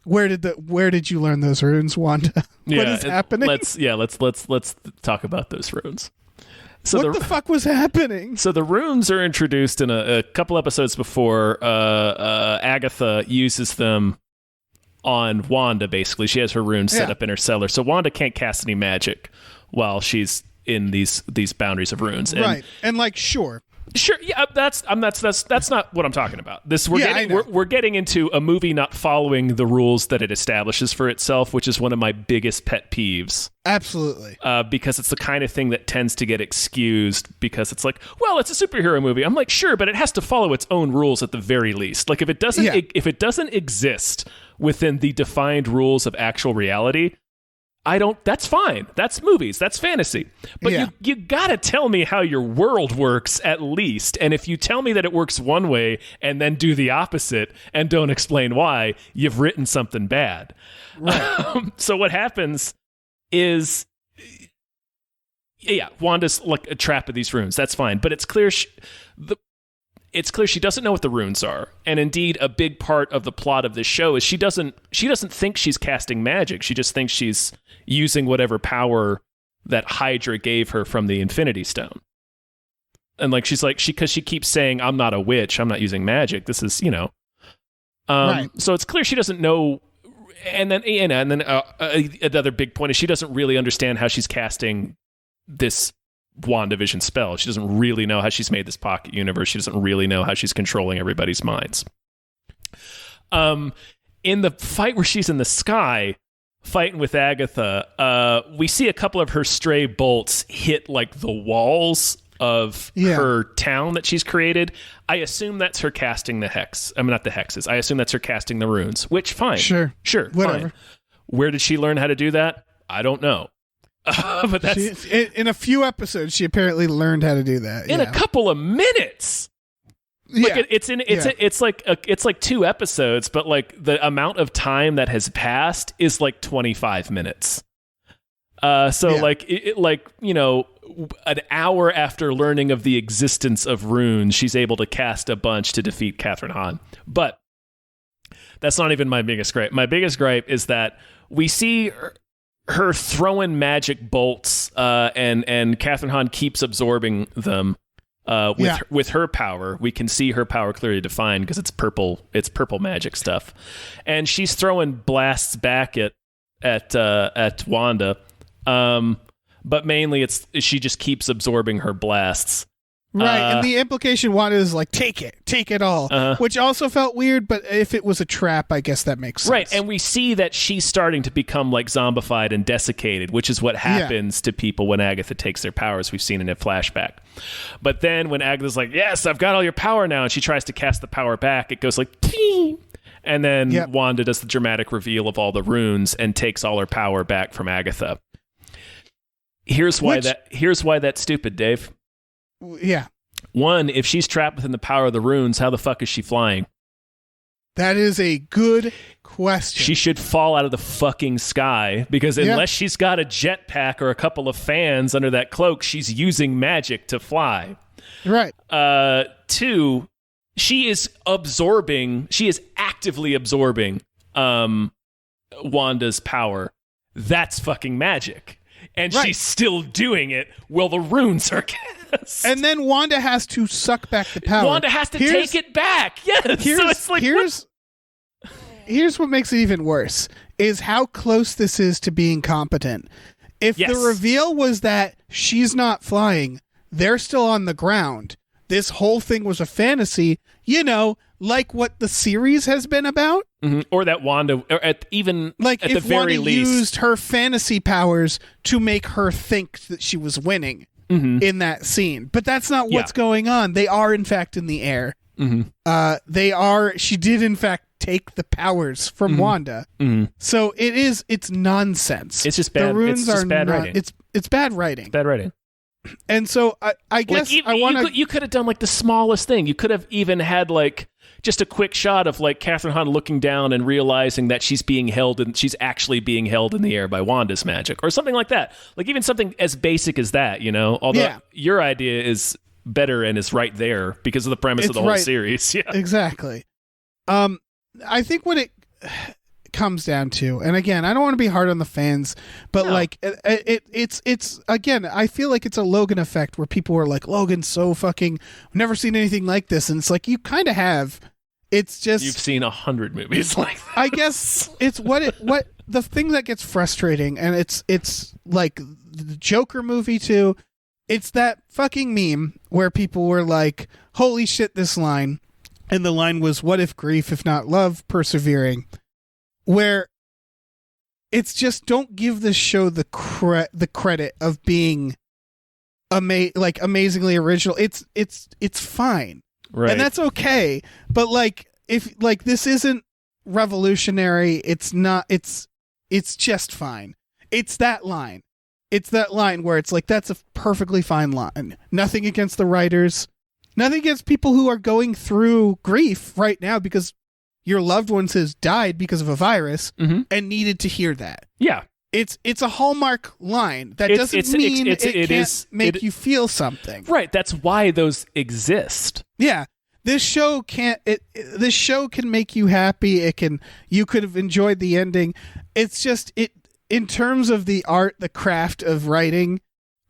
where did you learn those runes, Wanda? What is happening? Let's talk about those runes. So what the fuck was happening? So the runes are introduced in a couple episodes before. Agatha uses them on Wanda. Basically, she has her runes set up in her cellar, so Wanda can't cast any magic while she's in these boundaries of runes. And like sure, yeah, that's not what I'm talking about. We're getting into a movie not following the rules that it establishes for itself, which is one of my biggest pet peeves. Absolutely. Because it's the kind of thing that tends to get excused because it's like, well, it's a superhero movie. I'm like, sure, but it has to follow its own rules at the very least. Like if it doesn't exist within the defined rules of actual reality, that's fine. That's movies. That's fantasy. But you gotta tell me how your world works at least. And if you tell me that it works one way and then do the opposite and don't explain why, you've written something bad. Right. So what happens is, Wanda's like a trap of these runes. That's fine. But it's clear she doesn't know what the runes are. And indeed, a big part of the plot of this show is she doesn't think she's casting magic. She just thinks she's using whatever power that Hydra gave her from the Infinity Stone. And like she's like because she keeps saying, "I'm not a witch. I'm not using magic. This is right. So it's clear she doesn't know. And then another big point is she doesn't really understand how she's casting this WandaVision spell. She doesn't really know how she's made this pocket universe. She doesn't really know how she's controlling everybody's minds. In the fight where she's in the sky fighting with Agatha, we see a couple of her stray bolts hit like the walls of her town that she's created. I assume that's her casting the hex. I mean, not the hexes. I assume that's her casting the runes, which fine. Sure. Whatever. Fine. Where did she learn how to do that? I don't know. But that's in a few episodes she apparently learned how to do that in a couple of minutes. Like it's like 2 episodes, but like the amount of time that has passed is like 25 minutes. An hour after learning of the existence of runes, she's able to cast a bunch to defeat Catherine Hahn. But that's not even my biggest gripe. My biggest gripe is that we see her throwing magic bolts, and Catherine Hahn keeps absorbing them with her power. We can see her power clearly defined because it's purple magic stuff, and she's throwing blasts back at Wanda. But mainly she just keeps absorbing her blasts. Right, and the implication Wanda is like, take it all, which also felt weird, but if it was a trap, I guess that makes sense. Right, and we see that she's starting to become like zombified and desiccated, which is what happens to people when Agatha takes their powers. We've seen in a flashback. But then when Agatha's like, yes, I've got all your power now, and she tries to cast the power back, it goes like, Ping! And then Wanda does the dramatic reveal of all the runes and takes all her power back from Agatha. Here's why that's stupid, Dave. Yeah. One, if she's trapped within the power of the runes, how the fuck is she flying? That is a good question. She should fall out of the fucking sky because unless she's got a jetpack or a couple of fans under that cloak, she's using magic to fly. Right. 2, she is actively absorbing Wanda's power. That's fucking magic. and Right. she's still doing it. Well, the runes are cast. And then Wanda has to suck back the power. Wanda has to take it back. Yes. So it's like, here's what makes it even worse is how close this is to being competent. If Yes. the reveal was that she's not flying, they're still on the ground, this whole thing was a fantasy, like what the series has been about. Mhm. Or that Wanda, or at the If very Wanda least, used her fantasy powers to make her think that she was winning in that scene. But that's not what's going on. They are, in fact, in the air. She did, in fact, take the powers from Wanda. So it's nonsense. It's just bad. The runes It's just bad writing. It's bad writing. Bad writing. And so I guess I want to. You could have done like the smallest thing. You could have even had like just a quick shot of like Catherine Hahn looking down and realizing that she's being held, and she's actually being held in the air by Wanda's magic, or something like that. Like even something as basic as that, Although your idea is better and is right there because of the premise of the whole series. Yeah, exactly. I think what it comes down to, and again, I don't want to be hard on the fans, but it's again, I feel like it's a Logan effect where people are like, Logan's so fucking, I've never seen anything like this, and it's like you kind of have. It's just you've seen 100 movies like that. I guess it's what the thing that gets frustrating, and it's like the Joker movie too. It's that fucking meme where people were like, holy shit, this line. And the line was, what if grief, if not love, persevering? Where it's just, don't give this show the credit of being amazingly original. It's fine. Right. And that's okay. But if this isn't revolutionary, it's not, it's just fine. It's that line. It's that line where it's like, that's a perfectly fine line. Nothing against the writers. Nothing against people who are going through grief right now because your loved one has died because of a virus and needed to hear that. Yeah. It's a Hallmark line. That doesn't mean it can't make you feel something. Right. That's why those exist. Yeah. This show can make you happy. You could have enjoyed the ending. It's just in terms of the art, the craft of writing,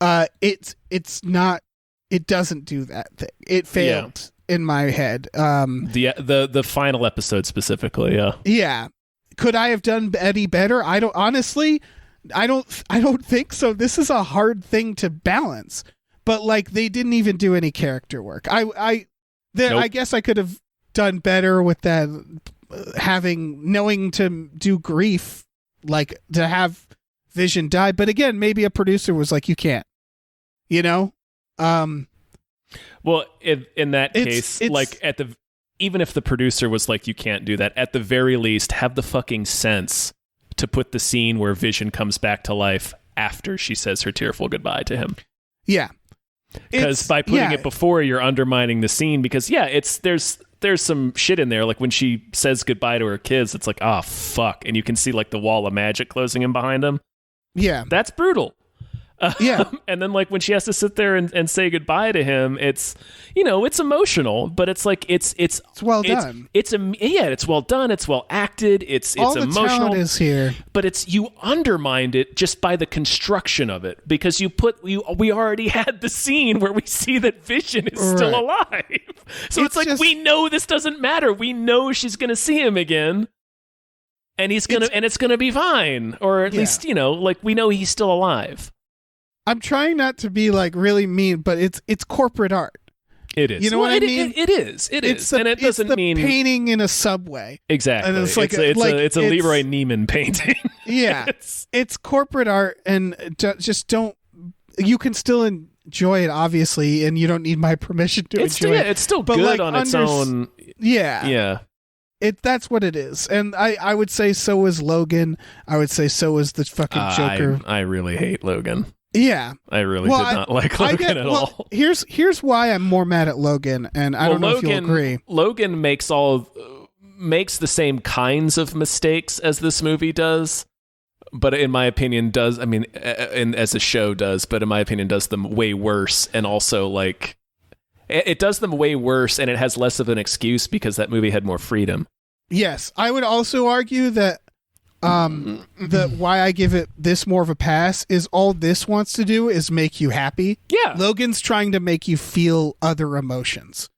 it's not. It doesn't do that thing. It failed in my head. The final episode specifically, yeah. Yeah. Could I have done any better? I don't think so. This is a hard thing to balance. But they didn't even do any character work. I guess I could have done better with that, knowing to do grief, to have Vision die. But again, maybe a producer was like, you can't, well, in that case, even if the producer was like, you can't do that, at the very least, have the fucking sense to put the scene where Vision comes back to life after she says her tearful goodbye to him. Yeah. Because by putting it before, you're undermining the scene. Because there's some shit in there. Like when she says goodbye to her kids, it's like, oh fuck, and you can see the wall of magic closing in behind them. Yeah, that's brutal. Yeah. And then when she has to sit there and say goodbye to him, it's it's emotional, but it's it's well done. It's well done. It's well acted. It's all the emotional. Talent is here, but you undermined it just by the construction of it because we already had the scene where we see that Vision is still alive. So it's we know this doesn't matter. We know she's gonna see him again. And it's gonna be fine, or at least we know he's still alive. I'm trying not to be really mean, but it's corporate art. It is. You know what I mean? It is. And it doesn't mean painting in a subway. Exactly. And it's a Leroy Neiman painting. Yeah, it's corporate art, and just don't. You can still enjoy it, obviously, and you don't need my permission to enjoy it. It's still good on its own. Yeah. Yeah. That's what it is, and I would say so is Logan. I would say so is the fucking Joker. I really hate Logan. Yeah, I really did not like Logan at all. Here's why I'm more mad at Logan, and I don't know if you'll agree. Logan makes the same kinds of mistakes as this movie does, but in my opinion as a show does, but in my opinion does them way worse, and also it does them way worse, and it has less of an excuse because that movie had more freedom. Yes, I would also argue that The why I give it this more of a pass is all this wants to do is make you happy. Yeah. Logan's trying to make you feel other emotions.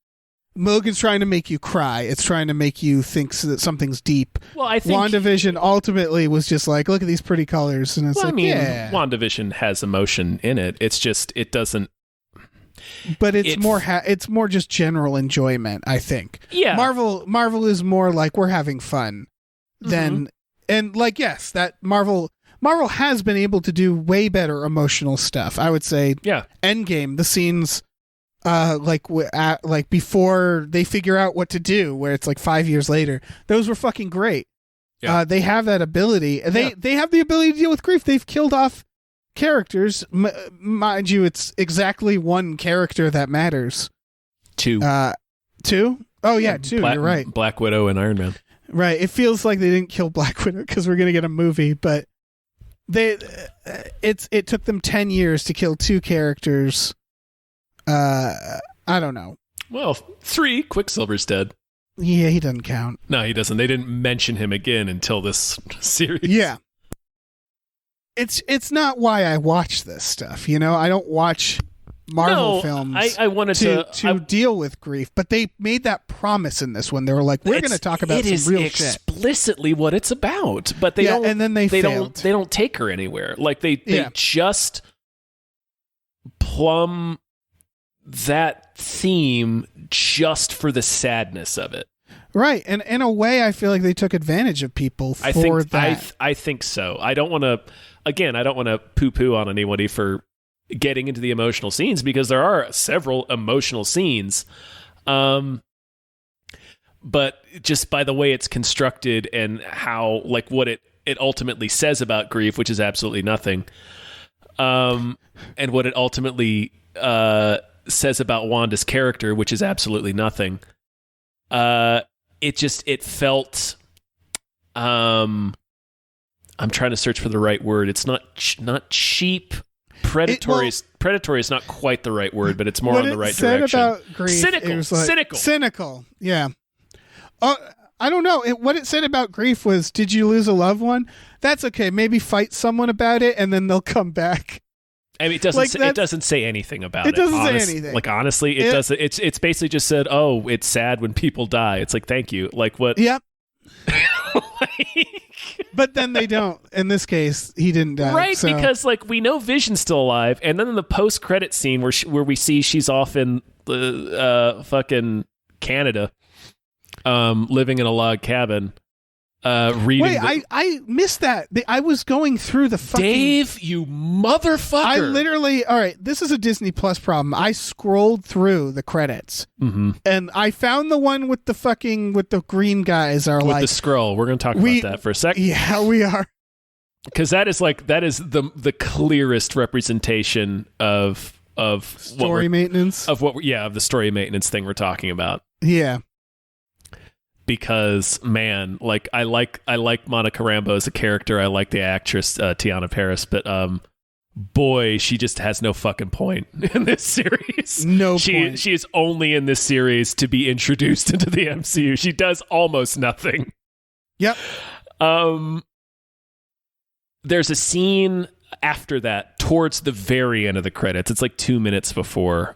Logan's trying to make you cry. It's trying to make you think that something's deep. Well, I think WandaVision ultimately was just like, look at these pretty colors, and it's well, like, I mean, yeah. WandaVision has emotion in it. It's just it doesn't. But it's more just general enjoyment, I think. Yeah. Marvel is more like we're having fun than and like yes, that Marvel has been able to do way better emotional stuff. I would say Yeah. Endgame, the scenes like before they figure out what to do, where it's like 5 years later, those were fucking great. Yeah. They have that ability. They have the ability to deal with grief. They've killed off characters. Mind you, it's exactly one character that matters. Two. Two? Oh yeah, two. You're right. Black Widow and Iron Man. Right. It feels like they didn't kill Black Widow because we're gonna get a movie, but it took them 10 years to kill two characters. I don't know. Well, 3. Quicksilver's dead. Yeah, he doesn't count. No, he doesn't. They didn't mention him again until this series. Yeah. It's not why I watch this stuff, you know? I don't watch Marvel films I wanted to deal with grief, but they made that promise in this one. They were like, we're going to talk about some real shit. It is explicitly what it's about, but they don't. And then they failed. They don't take her anywhere. Like they just plumb that theme just for the sadness of it. Right. And in a way, I feel like they took advantage of people for that. I think so. I don't want to poo-poo on anybody for getting into the emotional scenes, because there are several emotional scenes. But just by the way it's constructed and how, like, what it ultimately says about grief, which is absolutely nothing. And what it ultimately says about Wanda's character, which is absolutely nothing. It felt, I'm trying to search for the right word. It's not cheap. Predatory is not quite the right word, but it's more on the right direction. About grief, cynical. Yeah. I don't know. What it said about grief was, did you lose a loved one? That's okay. Maybe fight someone about it, and then they'll come back. I mean, it doesn't say anything about it. It doesn't say anything. Like, honestly, it doesn't. It's basically just said, "Oh, it's sad when people die." It's like, thank you. Like, what? Yep. But then they don't. In this case, he didn't die, right? So. Because like we know Vision's still alive, and then in the post-credit scene where we see she's off in fucking Canada, living in a log cabin. Reading. Wait, I missed that. I was going through the fucking... Dave, you motherfucker! I literally... All right, this is a Disney Plus problem. I scrolled through the credits, and I found the one with the green guys are with the scroll. We're going to talk about that for a second. Yeah, we are. Because that is the clearest representation of story maintenance of the story maintenance thing we're talking about. Yeah. Because man, like I like Monica Rambeau as a character. I like the actress Tiana Paris, but boy, she just has no fucking point in this series. No point. She is only in this series to be introduced into the MCU. She does almost nothing. Yep. There's a scene after that, towards the very end of the credits. It's like 2 minutes before.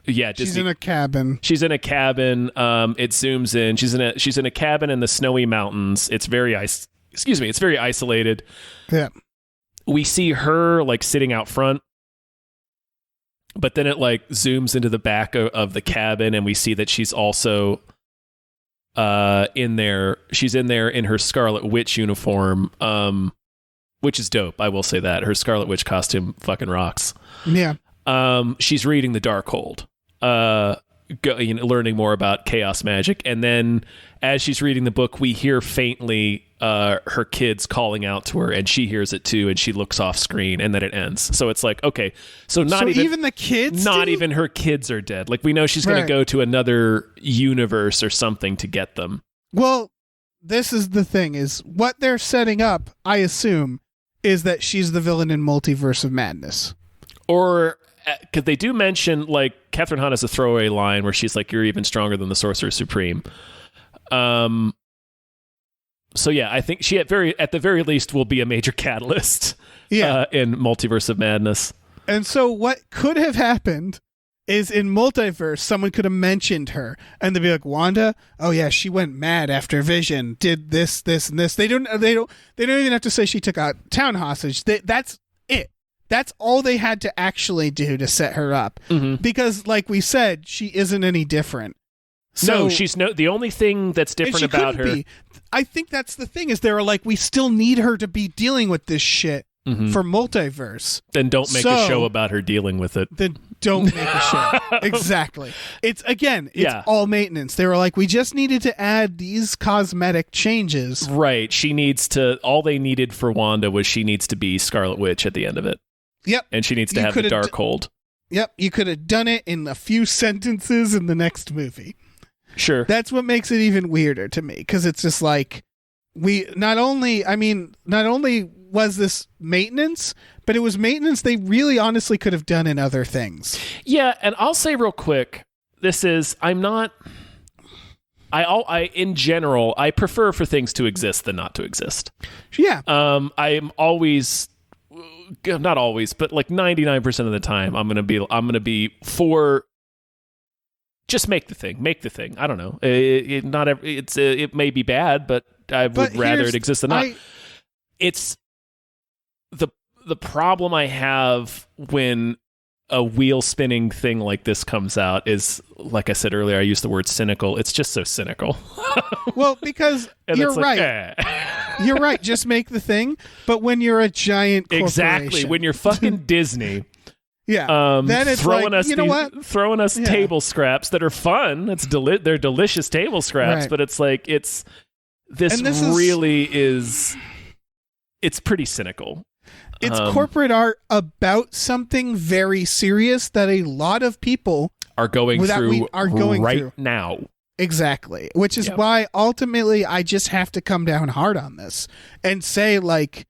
She's in a cabin. She's in a cabin. It zooms in. She's in a cabin in the snowy mountains. It's very It's very isolated. Yeah. We see her like sitting out front, but then it like zooms into the back of the cabin, and we see that she's also in there. She's in there in her Scarlet Witch uniform, which is dope. I will say that her Scarlet Witch costume fucking rocks. Yeah. She's reading the Darkhold. Learning more about chaos magic, and then as she's reading the book, we hear faintly her kids calling out to her, and she hears it too, and she looks off screen, and then it ends. So it's like, okay, so even the kids, even her kids are dead. Like, we know she's going to go to another universe or something to get them. Well, this is the thing: is what they're setting up, I assume, is that she's the villain in Multiverse of Madness, or. Because they do mention, like, Catherine Hahn has a throwaway line where she's like, "You're even stronger than the Sorcerer Supreme." So yeah, I think she at the very least will be a major catalyst in Multiverse of Madness. And so what could have happened is in Multiverse, someone could have mentioned her and they'd be like, Wanda, oh yeah, she went mad after Vision, did this, this, and this. They don't even have to say she took a town hostage. That's it. That's all they had to actually do to set her up. Mm-hmm. Because like we said, she isn't any different. So, no, she's the only thing that's different about her. I think that's the thing is they were like, we still need her to be dealing with this shit for Multiverse. Then don't make a show about her dealing with it. Then don't make a show. Exactly. It's all maintenance. They were like, we just needed to add these cosmetic changes. Right. All they needed for Wanda was she needs to be Scarlet Witch at the end of it. Yep. And she needs to have the Darkhold. Yep. You could have done it in a few sentences in the next movie. Sure. That's what makes it even weirder to me, because it's just like, not only was this maintenance, but it was maintenance they really honestly could have done in other things. Yeah, and I'll say real quick, in general, I prefer for things to exist than not to exist. Yeah. I'm always, not always, but like 99% of the time, I'm gonna be for just make the thing. I don't know. It may be bad, but I would rather it exist than not. It's the problem I have when a wheel spinning thing like this comes out is, like I said earlier, I used the word cynical. It's just so cynical. Well, because you're right. You're right. Just make the thing. But when you're a giant corporation. Exactly. When you're fucking Disney. Yeah. Then it's throwing like, us throwing us table scraps that are fun. They're delicious table scraps, right. But it's like this really is it's pretty cynical. It's corporate art about something very serious that a lot of people are going through through now. Exactly. Which is why ultimately I just have to come down hard on this and say, like,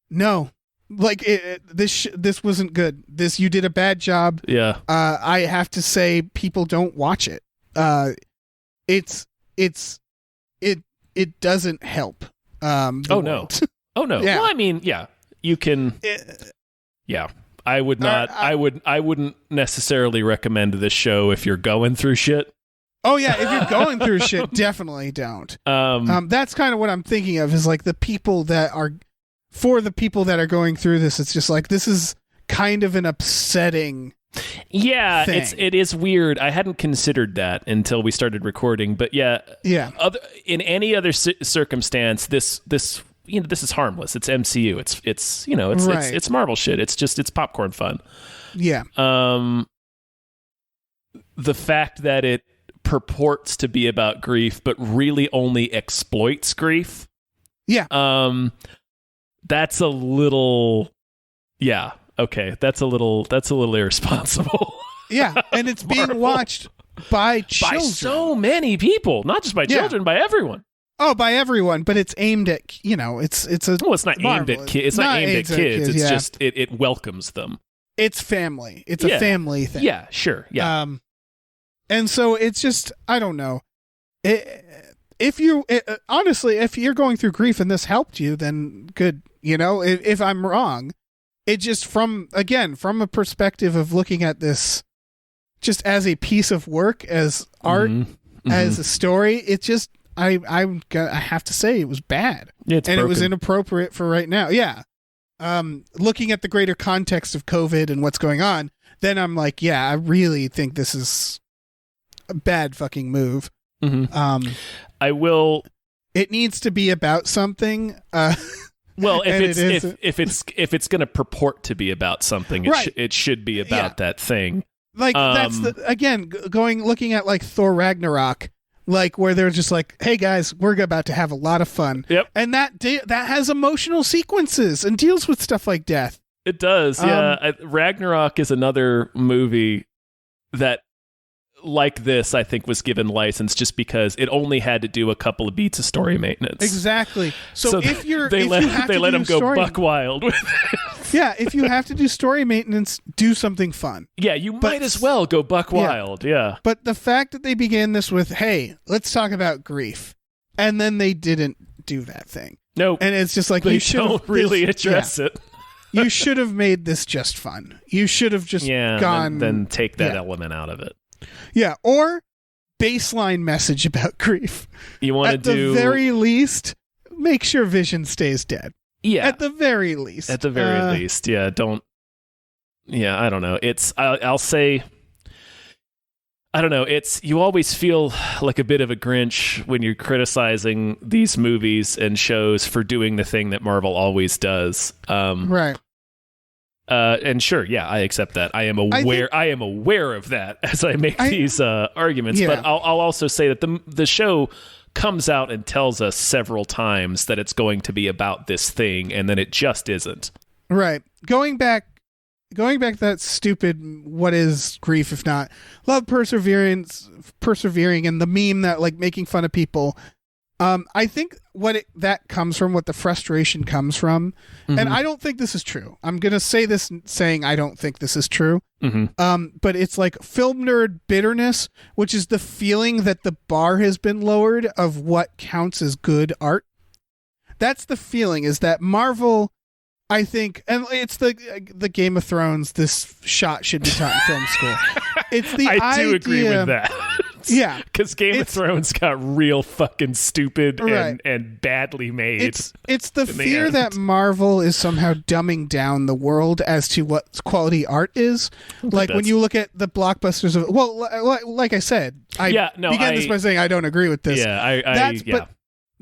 no, like this wasn't good. You did a bad job. Yeah. I have to say people don't watch it. It doesn't help. No. Oh no. Yeah. Well, I mean, yeah. You can, I would not. I wouldn't necessarily recommend this show if you're going through shit. Oh yeah, if you're going through shit, definitely don't. That's kind of what I'm thinking of. Is like the people that are going through this. It's just like this is kind of an upsetting. Yeah, thing. it is weird. I hadn't considered that until we started recording. But yeah. In any other circumstance, this is harmless. It's MCU. It's Marvel shit. It's popcorn fun. Yeah. The fact that it purports to be about grief, but really only exploits grief. Yeah. That's a little. Yeah. Okay. That's a little irresponsible. Yeah, and it's being watched by children. By so many people, not just by children, by everyone. Oh, by everyone, but it's aimed at, it's a... Well, it's not aimed at kids. It's not aimed at kids. It's just, it welcomes them. It's family. It's a family thing. Yeah, sure. Yeah. And so it's just, I don't know. Honestly, if you're going through grief and this helped you, then good. If I'm wrong, it just from a perspective of looking at this just as a piece of work, as art, as a story, it just... I have to say it was bad. Yeah, and it was inappropriate for right now. Yeah. Looking at the greater context of COVID and what's going on, then I'm like, yeah, I really think this is a bad fucking move. Mm-hmm. It needs to be about something. Well, if it's going to purport to be about something, it should be about that thing. Like that's looking at like Thor Ragnarok. Like where they're just like, hey guys, we're about to have a lot of fun. Yep. And that has emotional sequences and deals with stuff like death. It does. Yeah. Ragnarok is another movie that, like this, I think was given license just because it only had to do a couple of beats of story maintenance. Exactly. So if they let him go buck wild with it. Yeah, if you have to do story maintenance, do something fun. Yeah, you might as well go buck wild. Yeah. But the fact that they began this with, hey, let's talk about grief, and then they didn't can't do that thing. Nope. And it's just like They you should don't really address it. You should have made this just fun. You should have just gone. Then take that element out of it. Yeah, or baseline message about grief. You want to do at the very least, make sure Vision stays dead. Yeah, at the very least. At the very least, yeah. Don't. Yeah, I don't know. I'll say. I don't know. You always feel like a bit of a Grinch when you're criticizing these movies and shows for doing the thing that Marvel always does. Right. And sure, yeah, I accept that. I am aware of that as I make these arguments. Yeah. But I'll also say that the show comes out and tells us several times that it's going to be about this thing, and then it just isn't. Right. Going back to that stupid what is grief if not love, persevering, and the meme that like making fun of people. I think that comes from, what the frustration comes from, and I don't think this is true. I'm gonna say this saying I don't think this is true. But it's like film nerd bitterness, which is the feeling that the bar has been lowered of what counts as good art. That's the feeling, is that Marvel, I think, and it's the Game of Thrones, this shot should be taught in film school. It's the I do agree with that. Yeah. Because Game of Thrones got real fucking stupid and badly made. It's the fear that Marvel is somehow dumbing down the world as to what quality art is. Like when you look at the blockbusters of, like I said, I began this by saying I don't agree with this. Yeah,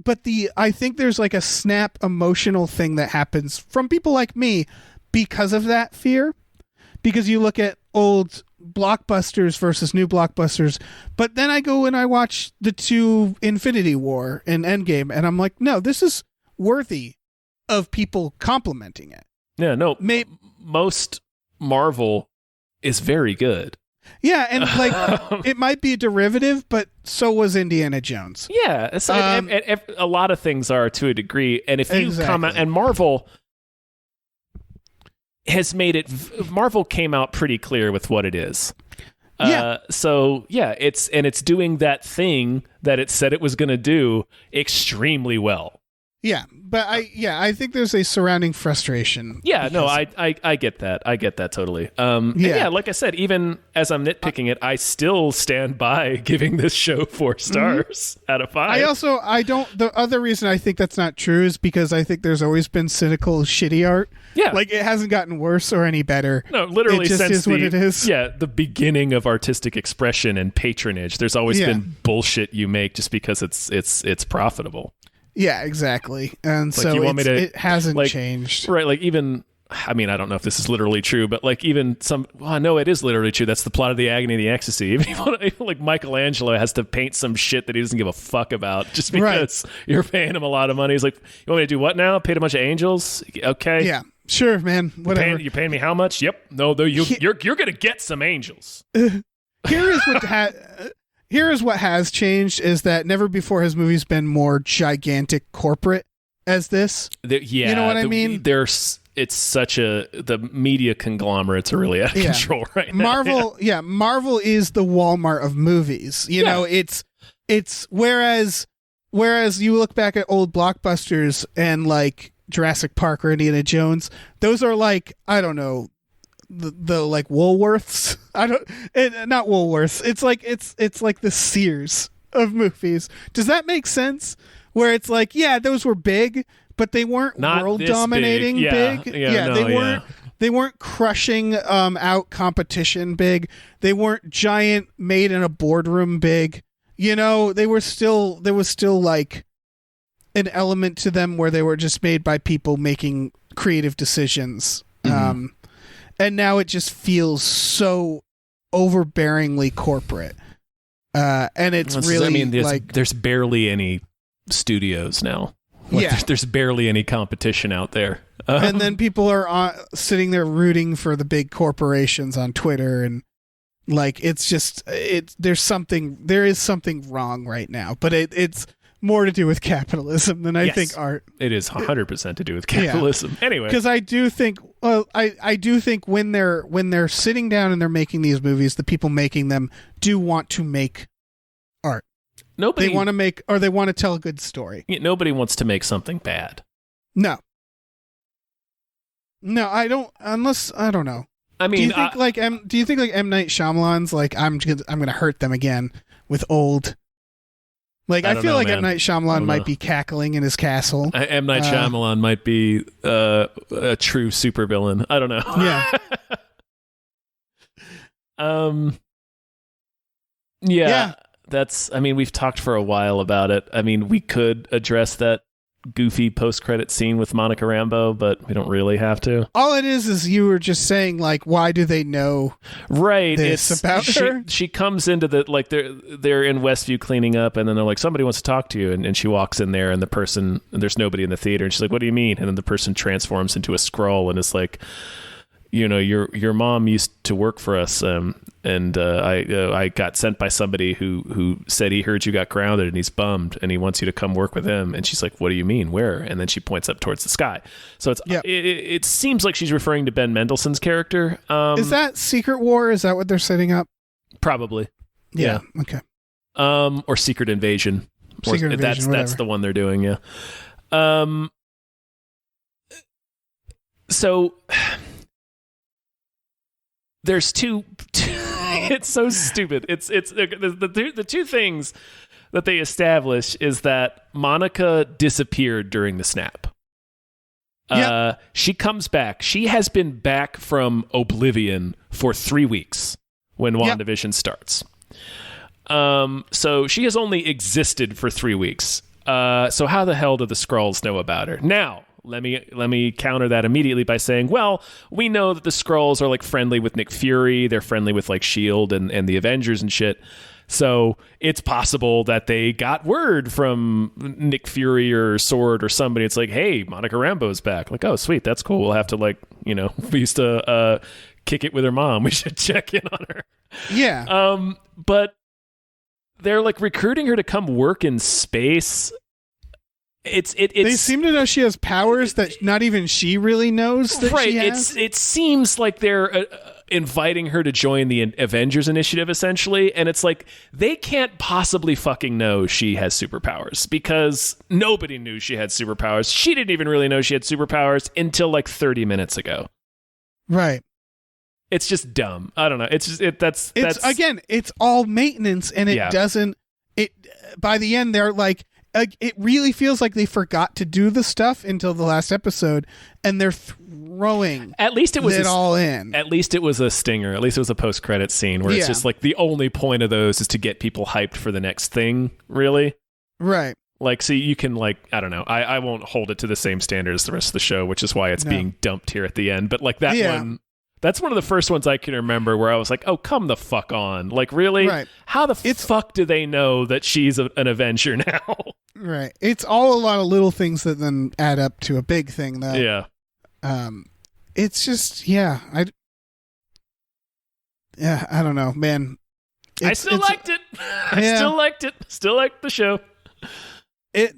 But I think there's like a snap emotional thing that happens from people like me because of that fear. Because you look at old blockbusters versus new blockbusters, but then I go and I watch the two Infinity War and Endgame, and I'm like, no, this is worthy of people complimenting it. Yeah, no, most Marvel is very good. Yeah, and like it might be a derivative, but so was Indiana Jones. Yeah, a lot of things are to a degree, and if you come out, and Marvel has made it. Marvel came out pretty clear with what it is. So yeah, it's doing that thing that it said it was going to do extremely well. Yeah, but I think there's a surrounding frustration. Yeah, no, I get that. I get that totally. Yeah, like I said, even as I'm nitpicking it, I still stand by giving this show 4 stars out of 5. The other reason I think that's not true is because I think there's always been cynical, shitty art. Yeah. Like it hasn't gotten worse or any better. No, literally it just since is what it is. Yeah, the beginning of artistic expression and patronage, there's always been bullshit you make just because it's profitable. Yeah, exactly. And like so it hasn't changed. Right, like even, I mean, I don't know if this is literally true, but like even no, it is literally true. That's the plot of The Agony of the Ecstasy. Even like Michelangelo has to paint some shit that he doesn't give a fuck about just because you're paying him a lot of money. He's like, you want me to do what now? Paint a bunch of angels? Okay. Yeah, sure, man. Whatever. You're paying me how much? Yep. No, you're going to get some angels. Here is what has changed, is that never before has movies been more gigantic corporate as this. You know what I mean? It's such the media conglomerates are really out of control right now. Marvel is the Walmart of movies. You know, it's whereas you look back at old blockbusters and like Jurassic Park or Indiana Jones, those are like, I don't know, the like Woolworths. Not Woolworths. It's like the Sears of movies. Does that make sense? Where it's like, yeah, those were big, but they weren't world dominating big. They weren't crushing out competition big. They weren't giant made in a boardroom big. You know, there was still like an element to them where they were just made by people making creative decisions. And now it just feels so overbearingly corporate. And it's there's barely any studios now. There's barely any competition out there. And then people are sitting there rooting for the big corporations on Twitter, and like there is something wrong right now, but it's more to do with capitalism than I think art. It is 100% to do with capitalism. Anyway, because I do think when they're sitting down and they're making these movies, the people making them do want to make art. Nobody They want to tell a good story. Nobody wants to make something bad. No, I don't. Unless I don't know. I mean, do you think like M. Night Shyamalan's like I'm gonna hurt them again with old? Like I feel like M. Night Shyamalan might be cackling in his castle. M. Night Shyamalan might be a true supervillain. I don't know. Yeah. Yeah. I mean, we've talked for a while about it. I mean, we could address that goofy post-credit scene with Monica Rambeau, but we don't really have to. All it is you were just saying, like, why do they know this about her? She comes into the, like, they're in Westview cleaning up, and then they're like, somebody wants to talk to you, and she walks in there, and there's nobody in the theater, and she's like, what do you mean? And then the person transforms into a Skrull, and is like, you know, your mom used to work for us, and I got sent by somebody who said he heard you got grounded and he's bummed and he wants you to come work with him. And she's like, what do you mean? Where? And then she points up towards the sky. So it seems like she's referring to Ben Mendelsohn's character. Is that Secret War? Is that what they're setting up? Probably. Yeah. Okay. Or Secret Invasion. That's the one they're doing. Yeah. So there's two it's so stupid. It's the two things that they establish is that Monica disappeared during the snap. Yep. She comes back. She has been back from Oblivion for 3 weeks when WandaVision starts. So she has only existed for 3 weeks. So how the hell do the Skrulls know about her? Now, let me counter that immediately by saying, well, we know that the Skrulls are like friendly with Nick Fury. They're friendly with like S.H.I.E.L.D. and the Avengers and shit. So it's possible that they got word from Nick Fury or Sword or somebody. It's like, hey, Monica Rambeau's back. Like, oh, sweet. That's cool. We'll have to we used to kick it with her mom. We should check in on her. Yeah. But they're like recruiting her to come work in space. They seem to know she has powers that not even she really knows that she has. It seems like they're inviting her to join the Avengers Initiative, essentially, and it's like they can't possibly fucking know she has superpowers because nobody knew she had superpowers. She didn't even really know she had superpowers until like 30 minutes ago. Right. It's just dumb. I don't know. It's just it's all maintenance, and it doesn't. It by the end they're like. It really feels like they forgot to do the stuff until the last episode, and they're throwing it all in. At least it was a stinger. At least it was a post-credit scene where it's just like the only point of those is to get people hyped for the next thing, really. Right. Like, so you can, like, I don't know. I won't hold it to the same standard as the rest of the show, which is why it's being dumped here at the end. But, like, that one... That's one of the first ones I can remember where I was like, oh, come the fuck on. Like, really? Right. How the fuck do they know that she's an Avenger now? Right. It's all a lot of little things that then add up to a big thing, though. Yeah. It's just, I don't know, man. I still liked it. Still liked it. Still liked the show. I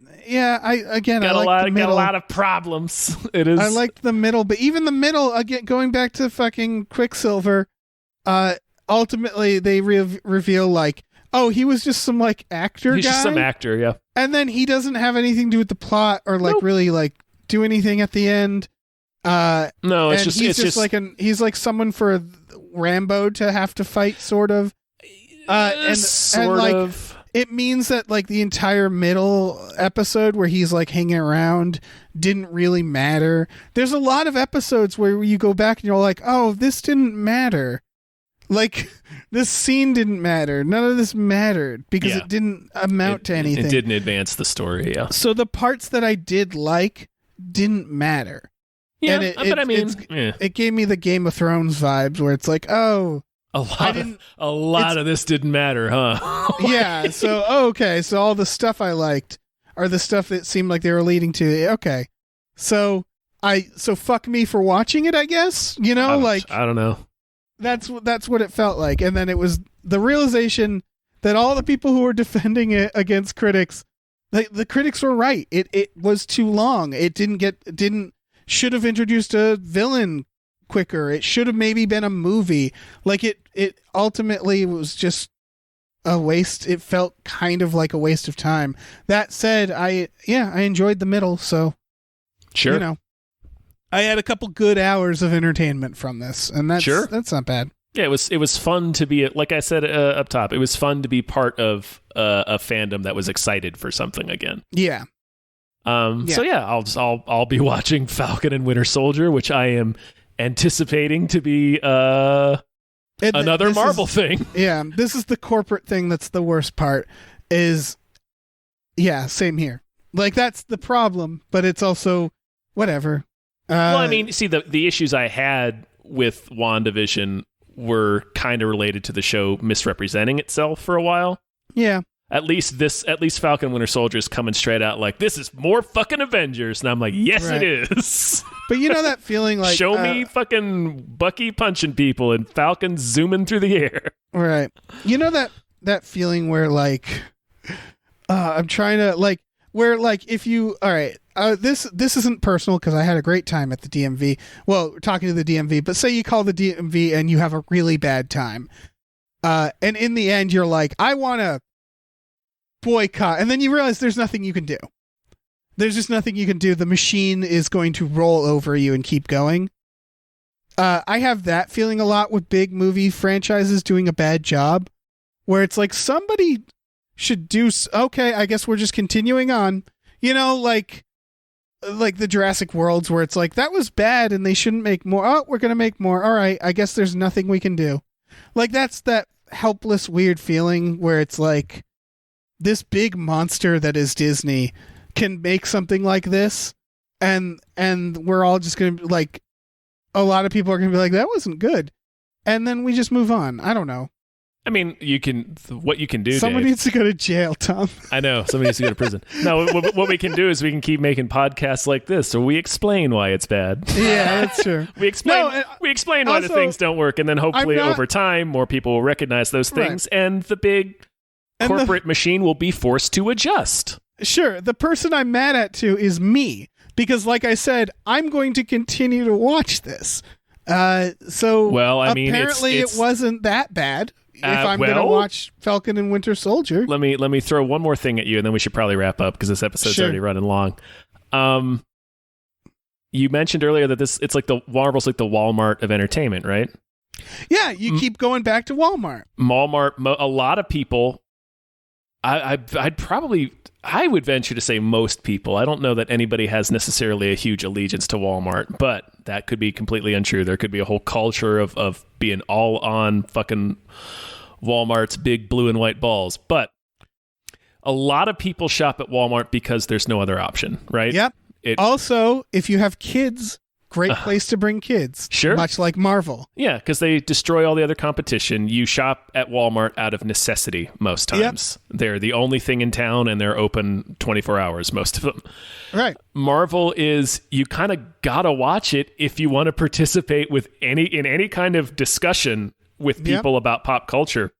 got a lot of problems. It is. I liked the middle, but even the middle, again, going back to fucking Quicksilver, ultimately they reveal like, oh, he was just some like actor guy. He's just some actor, yeah. And then he doesn't have anything to do with the plot or like really like do anything at the end. No, it's just he's like someone for Rambo to have to fight, sort of. Sort of. It means that like the entire middle episode where he's like hanging around didn't really matter. There's a lot of episodes where you go back and you're like, oh, this didn't matter. Like this scene didn't matter. None of this mattered because it didn't amount to anything. It didn't advance the story. Yeah. So the parts that I did like didn't matter. Yeah, and it gave me the Game of Thrones vibes where it's like, oh. A lot of this didn't matter, huh? Yeah. So okay. So all the stuff I liked are the stuff that seemed like they were leading to. Okay. So fuck me for watching it, I guess. You know, I don't know. That's what it felt like, and then it was the realization that all the people who were defending it against critics, the critics were right. It was too long. It should have introduced a villain quicker. It should have maybe been a movie. Like it ultimately was just a waste. It felt kind of like a waste of time. That said, I enjoyed the middle, so Sure. you know, I had a couple good hours of entertainment from this, and that's not bad. Yeah, it was fun to be, like I said up top, it was fun to be part of a fandom that was excited for something again. Yeah. So yeah, I'll be watching Falcon and Winter Soldier, which I am anticipating to be another Marvel thing. Yeah, this is the corporate thing that's the worst part. Same here. Like, that's the problem, but it's also whatever. Well, I mean, see, the issues I had with WandaVision were kind of related to the show misrepresenting itself for a while. Yeah. At least Falcon Winter Soldier is coming straight out like, this is more fucking Avengers. And I'm like, yes, Right. it is. But you know that feeling like... Show me fucking Bucky punching people and Falcon zooming through the air. Right. You know that feeling where, like... I'm trying to, like... Where, like, if you... All right. This isn't personal because I had a great time at the DMV. Well, talking to the DMV. But say you call the DMV and you have a really bad time. And in the end, you're like, I want to boycott. And then you realize there's nothing you can do. There's just nothing you can do. The machine is going to roll over you and keep going. I have that feeling a lot with big movie franchises doing a bad job, where it's like somebody should do. Okay, I guess we're just continuing on. You know, like the Jurassic Worlds, where it's like that was bad and they shouldn't make more. Oh, we're gonna make more. All right, I guess there's nothing we can do. Like, that's that helpless, weird feeling where it's like this big monster that is Disney can make something like this, and we're all just gonna, like, a lot of people are gonna be like, that wasn't good, and then we just move on. I don't know. I mean, what you can do, someone Dave, needs to go to jail, Tom. I know, somebody needs to go to prison. No, what we can do is we can keep making podcasts like this, so we explain why it's bad. Yeah, that's true. we explain why the things don't work, and then hopefully over time, more people will recognize those things, right, and the big corporate machine will be forced to adjust. Sure, the person I'm mad at too is me, because, like I said, I'm going to continue to watch this. Well, I mean, apparently it wasn't that bad. If I'm going to watch Falcon and Winter Soldier. Let me throw one more thing at you, and then we should probably wrap up because this episode's already running long. You mentioned earlier that it's like Marvel's like the Walmart of entertainment, right? Yeah, you keep going back to Walmart. A lot of people. I would venture to say most people. I don't know that anybody has necessarily a huge allegiance to Walmart, but that could be completely untrue. There could be a whole culture of being all on fucking Walmart's big blue and white balls. But a lot of people shop at Walmart because there's no other option, right? Yep. Also, if you have kids, great place to bring kids. Sure. Much like Marvel. Yeah, because they destroy all the other competition. You shop at Walmart out of necessity most times. Yep. They're the only thing in town, and they're open 24 hours, most of them. Right. Marvel is, you kind of gotta watch it if you want to participate in any kind of discussion with people about pop culture,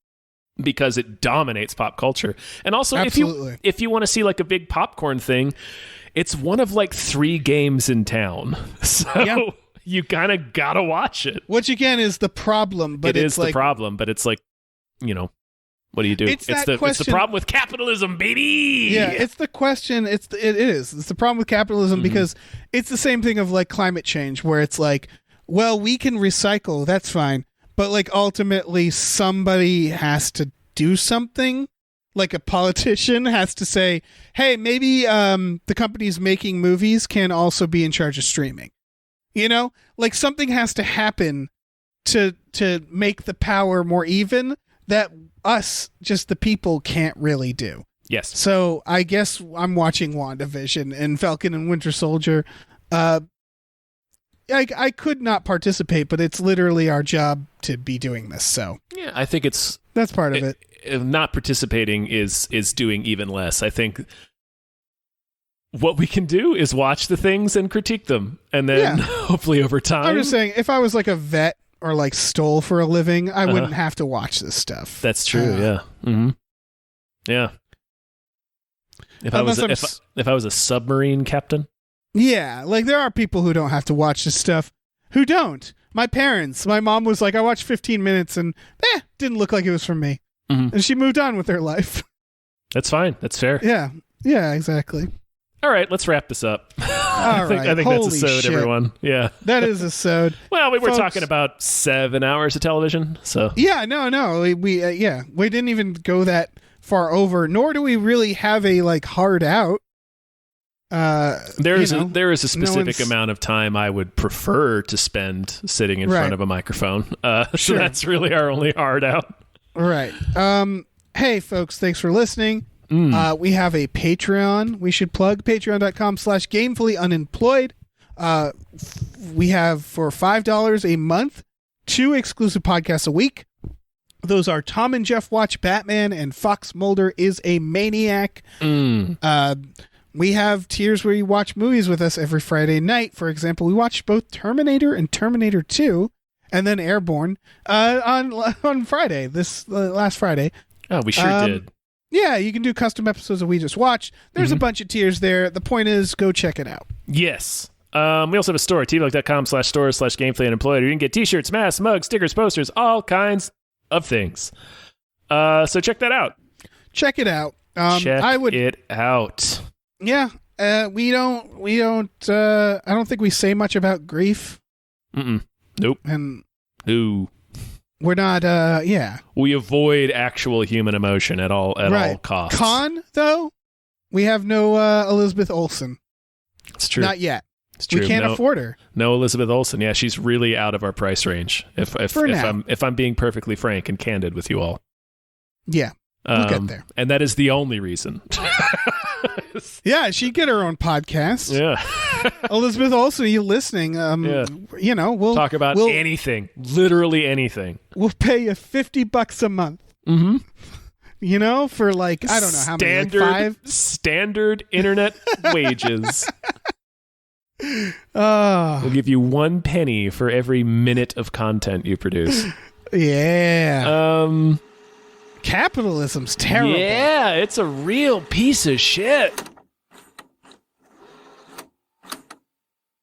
because it dominates pop culture. And also, absolutely, if you want to see like a big popcorn thing, it's one of like 3 games in town. So you kind of gotta watch it. Which again is the problem, but it's the problem, but it's like, you know, what do you do? It's the problem with capitalism, baby. Yeah, it's the question. It is. It's the problem with capitalism, because it's the same thing of like climate change, where it's like, well, we can recycle, that's fine, but like ultimately somebody has to do something. Like a politician has to say, hey, maybe the companies making movies can also be in charge of streaming. You know, like something has to happen to make the power more even that us, just the people, can't really do. Yes. So I guess I'm watching WandaVision and Falcon and Winter Soldier. I could not participate, but it's literally our job to be doing this. So yeah, I think that's part of it. Not participating is doing even less. I think what we can do is watch the things and critique them, and then hopefully over time. I'm just saying, if I was like a vet or like stole for a living, I wouldn't have to watch this stuff. That's true. Yeah. Mm-hmm. Yeah. If I was a submarine captain. Yeah, like there are people who don't have to watch this stuff. Who don't? My parents. My mom was like, I watched 15 minutes and didn't look like it was for me. and she moved on with her life. That's fine. That's fair. Yeah, exactly. All right, let's wrap this up. All right. I think Holy that's a sode, shit. everyone. Yeah. That is a sode. Well, we were Folks, talking about 7 hours of television, so. Yeah, no. We didn't even go that far over, nor do we really have a hard out. There is a specific amount of time I would prefer to spend sitting in front of a microphone. So that's really our only hard out. Right. Hey, folks, thanks for listening. We have a Patreon we should plug, patreon.com/gamefullyunemployed. We have for $5 a month 2 exclusive podcasts a week. Those are Tom and Jeff Watch Batman and Fox Mulder is a Maniac. We have tiers where you watch movies with us every Friday night. For example, we watched both Terminator and Terminator 2 and then Airborne on Friday, this last Friday. Oh, we sure did. Yeah, you can do custom episodes that we just watched. There's a bunch of tiers there. The point is, go check it out. Yes. We also have a store, tvlog.com/stores/gamefullyunemployed. You can get t-shirts, masks, mugs, stickers, posters, all kinds of things. So check that out. Check it out. Check it out. Yeah. We don't I don't think we say much about grief. Nope. And no. We're not We avoid actual human emotion at all costs. Con, though, we have no Elizabeth Olsen. It's true. Not yet. It's true. We can't afford her. No Elizabeth Olsen. Yeah, she's really out of our price range. If I'm being perfectly frank and candid with you all. Yeah. We'll get there. And that is the only reason. Yeah, she'd get her own podcast. Yeah. Elizabeth Olsen, you listening? We'll talk about anything, literally anything. We'll pay you $50 a month. Mm-hmm. For I don't know how many, 5 standard internet wages. We'll give you 1 penny for every minute of content you produce. Yeah. Capitalism's terrible. Yeah, it's a real piece of shit.